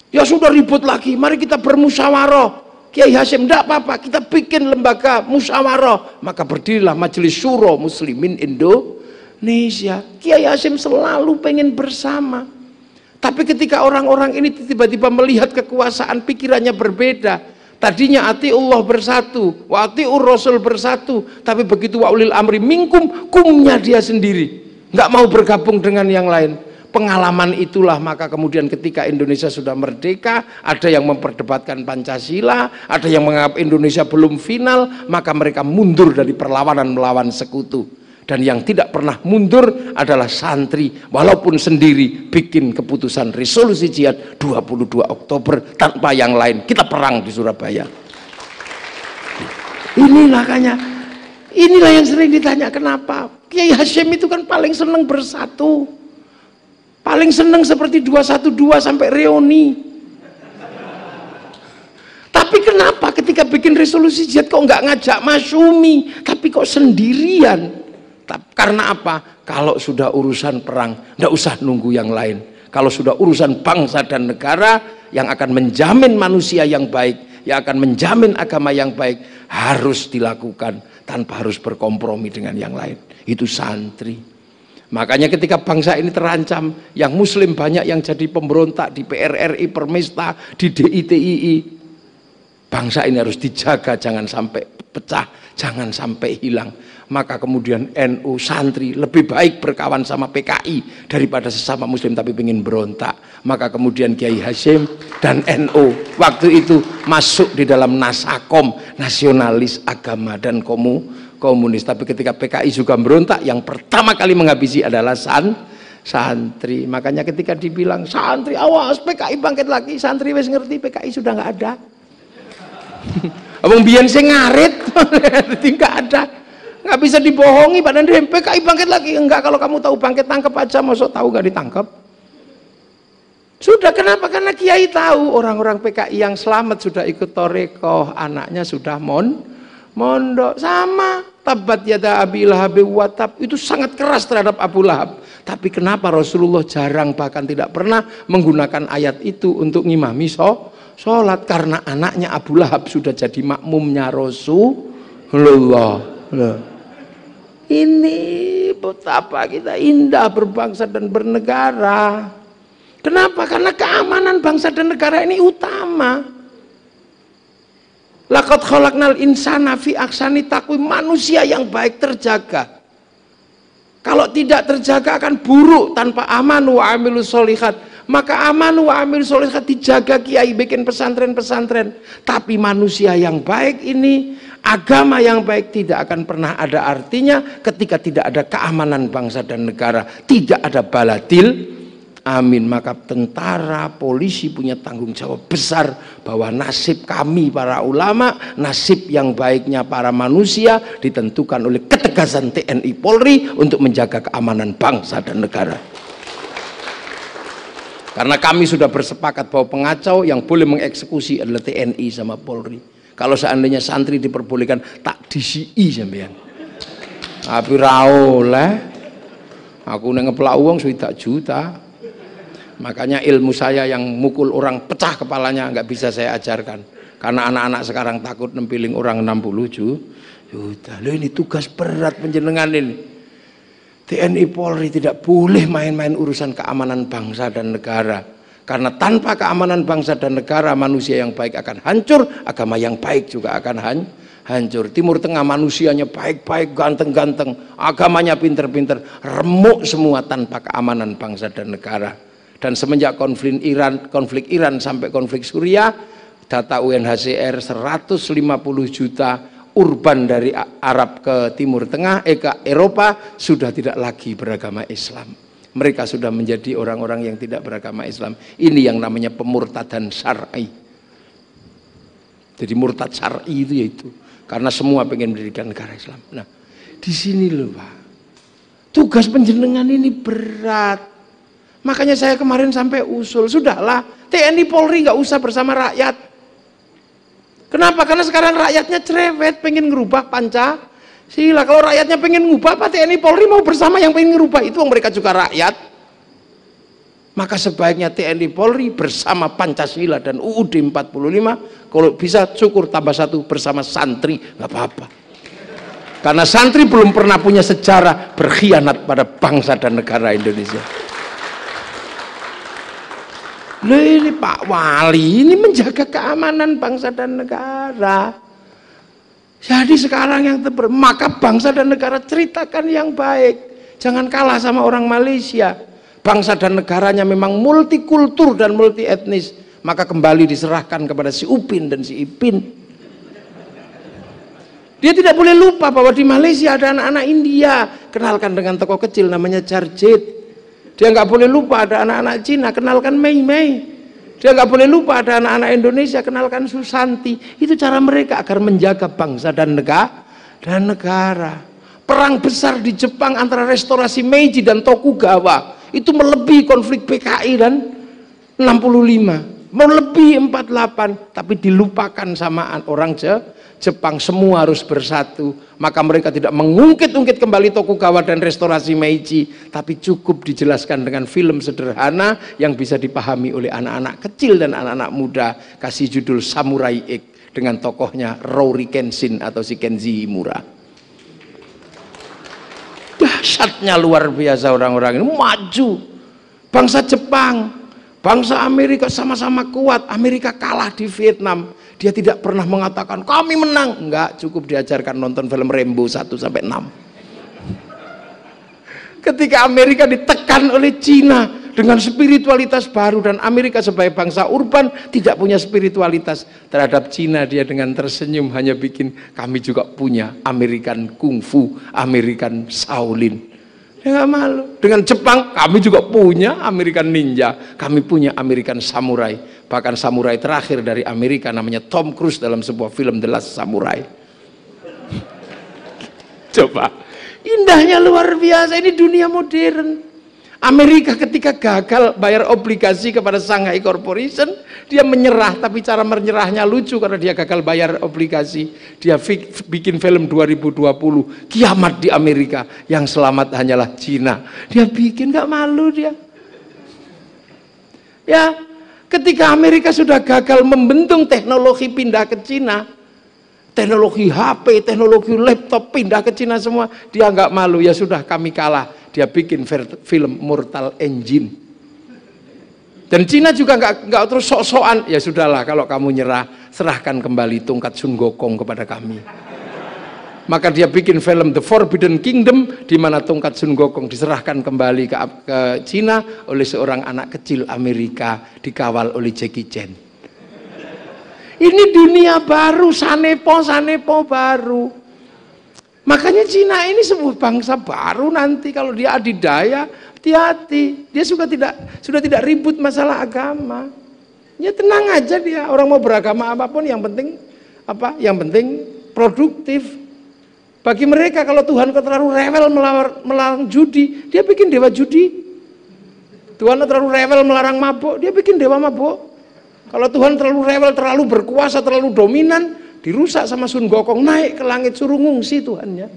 Ya sudah ribut lagi, mari kita bermusyawarah. Kiai Hasyim, enggak apa-apa, kita bikin lembaga musyawarah. Maka berdirilah Majelis Syuro Muslimin Indonesia. Kiai Hasyim selalu pengen bersama. Tapi ketika orang-orang ini tiba-tiba melihat kekuasaan, pikirannya berbeda. Tadinya atiullah bersatu, wa atiur rasul bersatu, tapi begitu wa ulil amri minkum, kumnya dia sendiri, nggak mau bergabung dengan yang lain. Pengalaman itulah maka kemudian ketika Indonesia sudah merdeka, ada yang memperdebatkan Pancasila, ada yang menganggap Indonesia belum final, maka mereka mundur dari perlawanan melawan sekutu. Dan yang tidak pernah mundur adalah santri, walaupun sendiri bikin keputusan resolusi jihad 22 Oktober tanpa yang lain. Kita perang di Surabaya. Inilah yang sering ditanya, kenapa Kiai Hasyim itu kan paling senang bersatu, paling senang seperti 212 sampai reuni. Tapi kenapa ketika bikin resolusi jihad kok nggak ngajak Masyumi, tapi kok sendirian? Karena apa? Kalau sudah urusan perang, nggak usah nunggu yang lain. Kalau sudah urusan bangsa dan negara yang akan menjamin manusia yang baik, yang akan menjamin agama yang baik, harus dilakukan tanpa harus berkompromi dengan yang lain. Itu santri. Makanya ketika bangsa ini terancam, yang muslim banyak yang jadi pemberontak di PRRI, Permesta, di DITII, bangsa ini harus dijaga, jangan sampai pecah, jangan sampai hilang. Maka kemudian NU santri lebih baik berkawan sama PKI daripada sesama muslim tapi ingin berontak. Maka kemudian Kiai Hasyim dan NU waktu itu masuk di dalam Nasakom, nasionalis agama dan komunis. Tapi ketika PKI juga berontak, yang pertama kali menghabisi adalah santri. Makanya ketika dibilang santri awas PKI bangkit lagi, santri wes ngerti PKI sudah nggak ada. Abang biyen sing ngarit nggak ada, nggak bisa dibohongi. Padahal PKI bangkit lagi, enggak. Kalau kamu tahu bangkit, tangkap aja. Masuk tahu nggak ditangkap? Sudah. Kenapa? Karena Kiai tahu orang-orang PKI yang selamat sudah ikut Torekoh, anaknya sudah mondok. Sama tabat yada Abi Lahab wa tab, itu sangat keras terhadap Abu Lahab. Tapi kenapa Rasulullah jarang bahkan tidak pernah menggunakan ayat itu untuk ngimami sholat? Karena anaknya Abu Lahab sudah jadi makmumnya Rasulullah. Ini betapa kita indah berbangsa dan bernegara. Kenapa? Karena keamanan bangsa dan negara ini utama. Laqad khalaqnal insana fi ahsani taqwim, manusia yang baik terjaga. Kalau tidak terjaga akan buruk. Tanpa amanu wa amilus sholihat, maka amanu wa amilus sholihat dijaga kiai bikin pesantren-pesantren. Tapi manusia yang baik ini, agama yang baik tidak akan pernah ada artinya ketika tidak ada keamanan bangsa dan negara, tidak ada baladil amin. Maka tentara, polisi punya tanggung jawab besar bahwa nasib kami para ulama, nasib yang baiknya para manusia ditentukan oleh ketegasan TNI Polri untuk menjaga keamanan bangsa dan negara. Karena kami sudah bersepakat bahwa pengacau yang boleh mengeksekusi adalah TNI sama Polri. Kalau seandainya santri diperbolehkan, tak disi sampean. Tapi ra oleh. Aku ngeplak uang 1 juta. Makanya ilmu saya yang mukul orang pecah kepalanya nggak bisa saya ajarkan. Karena anak-anak sekarang takut nempiling orang 60 juta. Loh, ini tugas berat penjenengan ini. TNI Polri tidak boleh main-main urusan keamanan bangsa dan negara. Karena tanpa keamanan bangsa dan negara, manusia yang baik akan hancur, agama yang baik juga akan hancur. Timur Tengah manusianya baik-baik, ganteng-ganteng, agamanya pinter-pinter, remuk semua tanpa keamanan bangsa dan negara. Dan semenjak konflik Iran sampai konflik Suriah, data UNHCR 150 juta urban dari Arab ke Timur Tengah, ke Eropa sudah tidak lagi beragama Islam. Mereka sudah menjadi orang-orang yang tidak beragama Islam. Ini yang namanya pemurtadan syar'i. Jadi murtad syar'i itu yaitu karena semua pengen mendirikan negara Islam. Nah, di sini loh Pak, tugas penjenengan ini berat. Makanya saya kemarin sampai usul, sudahlah TNI Polri nggak usah bersama rakyat. Kenapa? Karena sekarang rakyatnya cerewet, pengen ngerubah Pancasila. Kalau rakyatnya pengen ngubah, Pak TNI Polri mau bersama yang pengen ngerubah itu, mereka juga rakyat. Maka sebaiknya TNI Polri bersama Pancasila dan UUD 45, kalau bisa syukur tambah 1 bersama santri, nggak apa-apa. Karena santri belum pernah punya sejarah berkhianat pada bangsa dan negara Indonesia. Loh, ini Pak Wali ini menjaga keamanan bangsa dan negara. Jadi sekarang yang maka bangsa dan negara ceritakan yang baik. Jangan kalah sama orang Malaysia. Bangsa dan negaranya memang multikultur dan multi etnis. Maka kembali diserahkan kepada si Upin dan si Ipin. Dia tidak boleh lupa bahwa di Malaysia ada anak-anak India. Kenalkan dengan tokoh kecil namanya Jarjit. Dia nggak boleh lupa ada anak-anak Cina, kenalkan Mei Mei. Dia nggak boleh lupa ada anak-anak Indonesia, kenalkan Susanti. Itu cara mereka agar menjaga bangsa dan negara. Perang besar di Jepang antara restorasi Meiji dan Tokugawa itu melebihi konflik PKI dan 65, melebihi 48, tapi dilupakan samaan orang Jepang. Semua harus bersatu. Maka mereka tidak mengungkit-ungkit kembali Tokugawa dan restorasi Meiji, tapi cukup dijelaskan dengan film sederhana yang bisa dipahami oleh anak-anak kecil dan anak-anak muda. Kasih judul Samurai X dengan tokohnya Rory Kenshin atau si Kenji Himura. Dahsyatnya luar biasa orang-orang ini, maju. Bangsa Jepang, bangsa Amerika sama-sama kuat. Amerika kalah di Vietnam. Dia tidak pernah mengatakan kami menang. Enggak, cukup diajarkan nonton film Rambo 1-6. Ketika Amerika ditekan oleh Cina dengan spiritualitas baru, dan Amerika sebagai bangsa urban tidak punya spiritualitas terhadap Cina, dia dengan tersenyum hanya bikin kami juga punya American Kungfu, American Shaolin. Dia nggak malu. Dengan Jepang kami juga punya American Ninja, kami punya American Samurai. Bahkan samurai terakhir dari Amerika namanya Tom Cruise dalam sebuah film The Last Samurai. Coba, indahnya luar biasa. Ini dunia modern. Amerika ketika gagal bayar obligasi kepada Shanghai Corporation, dia menyerah, tapi cara menyerahnya lucu karena dia gagal bayar obligasi. Dia bikin film 2020, kiamat di Amerika, yang selamat hanyalah Cina. Dia bikin, gak malu dia. Ya, ketika Amerika sudah gagal membentuk teknologi pindah ke Cina, teknologi HP, teknologi laptop pindah ke Cina semua. Dia nggak malu, ya sudah kami kalah. Dia bikin film Mortal Engine. Dan Cina juga nggak terus sok-sokan. Ya sudahlah, kalau kamu nyerah, serahkan kembali tongkat Sun Gokong kepada kami. Maka dia bikin film The Forbidden Kingdom, di mana tongkat Sun Gokong diserahkan kembali ke Cina oleh seorang anak kecil Amerika dikawal oleh Jackie Chan. Ini dunia baru, sanepo baru. Makanya Cina ini sebuah bangsa baru nanti kalau dia adidaya, hati-hati. Dia sudah tidak ribut masalah agama. Ya tenang aja dia, orang mau beragama apapun yang penting apa? Yang penting produktif. Bagi mereka kalau Tuhan terlalu rewel melarang judi, dia bikin dewa judi. Tuhan terlalu rewel melarang mabuk, dia bikin dewa mabuk. Kalau Tuhan terlalu rewel, terlalu berkuasa, terlalu dominan, dirusak sama Sun Gokong, naik ke langit suruh ngungsi Tuhannya.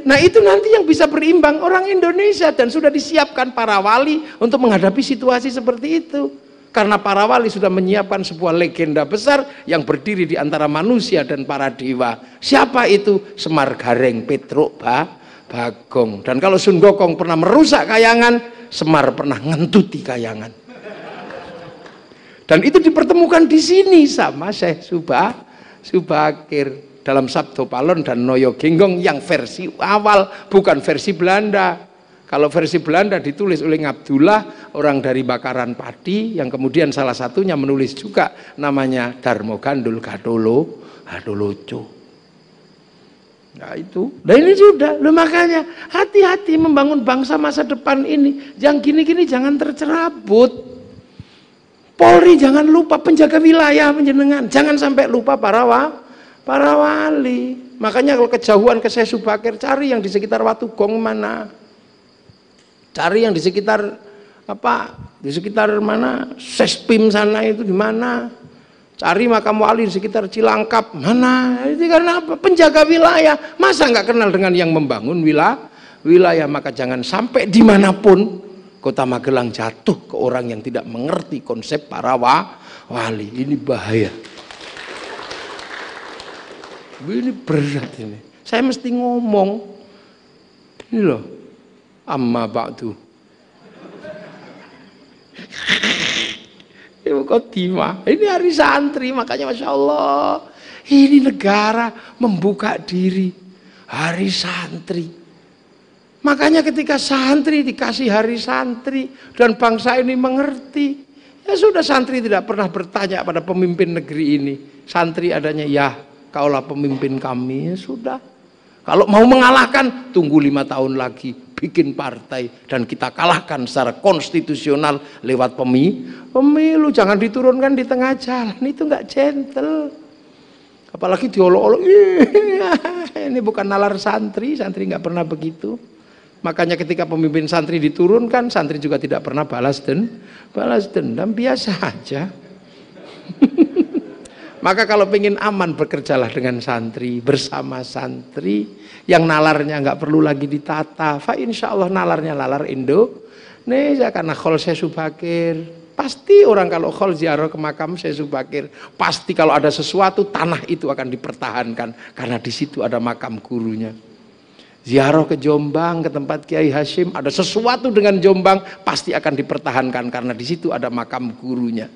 Nah itu nanti yang bisa berimbang orang Indonesia, dan sudah disiapkan para wali untuk menghadapi situasi seperti itu. Karena para wali sudah menyiapkan sebuah legenda besar yang berdiri di antara manusia dan para dewa. Siapa itu? Semar Gareng Petruk Bagong. Dan kalau Sun Gokong pernah merusak kayangan, Semar pernah ngentuti kayangan. Dan itu dipertemukan di sini sama Syekh Subakir dalam Sabdo Palon dan Noyo Genggong yang versi awal, bukan versi Belanda. Kalau versi Belanda ditulis oleh Ngabdullah, orang dari Bakaran Padi, yang kemudian salah satunya menulis juga namanya Darmo Gandul Gadoloco. Nah itu, dan ini sudah, makanya hati-hati membangun bangsa masa depan ini. Yang gini-gini jangan tercerabut. Polri jangan lupa penjaga wilayah penjenengan, jangan sampai lupa para wali. Makanya kalau kejauhan ke Syekh Subakir, cari yang di sekitar Watugong mana. Cari yang di sekitar mana Sespim sana itu di mana. Cari makam wali di sekitar Cilangkap mana. Itu karena apa? Penjaga wilayah. Masa nggak kenal dengan yang membangun wilayah? Maka jangan sampai dimanapun Kota Magelang jatuh ke orang yang tidak mengerti konsep para wali. Ini bahaya. Ini berat ini. Saya mesti ngomong. Ini loh. Amma ba'du. Ini hari santri, makanya Masya Allah, ini negara membuka diri hari santri. Makanya ketika santri dikasih hari santri dan bangsa ini mengerti, ya sudah, santri tidak pernah bertanya pada pemimpin negeri ini. Santri adanya, ya kaulah pemimpin kami, ya sudah. Kalau mau mengalahkan, tunggu 5 tahun lagi, bikin partai, dan kita kalahkan secara konstitusional lewat pemilu. Jangan diturunkan di tengah jalan, itu nggak gentle. Apalagi diolok-olok, ini bukan nalar santri nggak pernah begitu. Makanya ketika pemimpin santri diturunkan, santri juga tidak pernah balas dendam, biasa aja. Maka kalau pengen aman, bekerjalah dengan santri, bersama santri, yang nalarnya nggak perlu lagi ditata. Fa insya Allah nalarnya nalar Indonesia, karena khol Syekh Subakir. Pasti orang kalau khol ziarah ke makam Syekh Subakir, pasti kalau ada sesuatu, tanah itu akan dipertahankan, karena di situ ada makam gurunya. Ziarah ke Jombang, ke tempat Kiai Hashim, ada sesuatu dengan Jombang, pasti akan dipertahankan, karena di situ ada makam gurunya.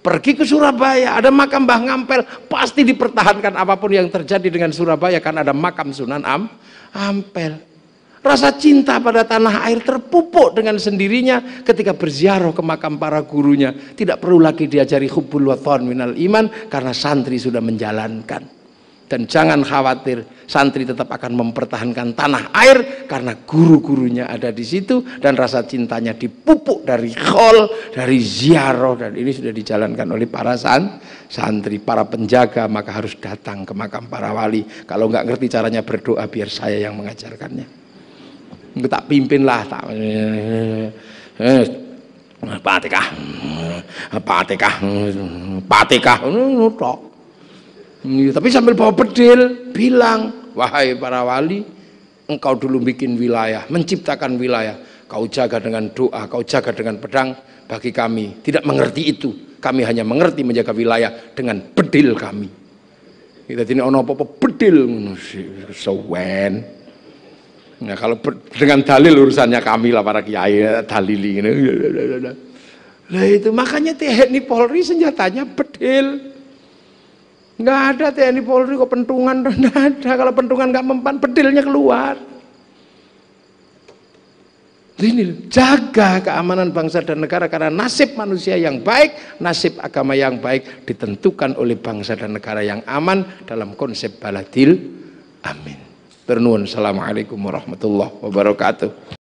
Pergi ke Surabaya, ada makam Mbah Ngampel, pasti dipertahankan apapun yang terjadi dengan Surabaya, kan ada makam Sunan Ampel. Rasa cinta pada tanah air terpupuk dengan sendirinya ketika berziarah ke makam para gurunya. Tidak perlu lagi diajari hubbul wathon minal iman, karena santri sudah menjalankan. Dan jangan khawatir, santri tetap akan mempertahankan tanah air karena guru-gurunya ada di situ, dan rasa cintanya dipupuk dari khol, dari ziarah, dan ini sudah dijalankan oleh para santri, para penjaga. Maka harus datang ke makam para wali. Kalau nggak ngerti caranya berdoa, biar saya yang mengajarkannya. Tak pimpinlah, Fatihah, tapi sambil bawa bedil, bilang, wahai para wali, engkau dulu bikin wilayah, menciptakan wilayah, kau jaga dengan doa, kau jaga dengan pedang. Bagi kami tidak mengerti itu, Kami hanya mengerti menjaga wilayah dengan bedil kami. Kita ini ono apa-apa bedil sewen. Nah, kalau dengan dalil urusannya kami lah para kiai dalili gitu. Lah itu makanya TNI Polri senjatanya bedil. Nggak ada TNI Polri kok pentungan, nggak ada. Kalau pentungan nggak mempan, bedilnya keluar. Ini jaga keamanan bangsa dan negara, karena nasib manusia yang baik, nasib agama yang baik ditentukan oleh bangsa dan negara yang aman dalam konsep baladil amin. Assalamualaikum warahmatullahi wabarakatuh.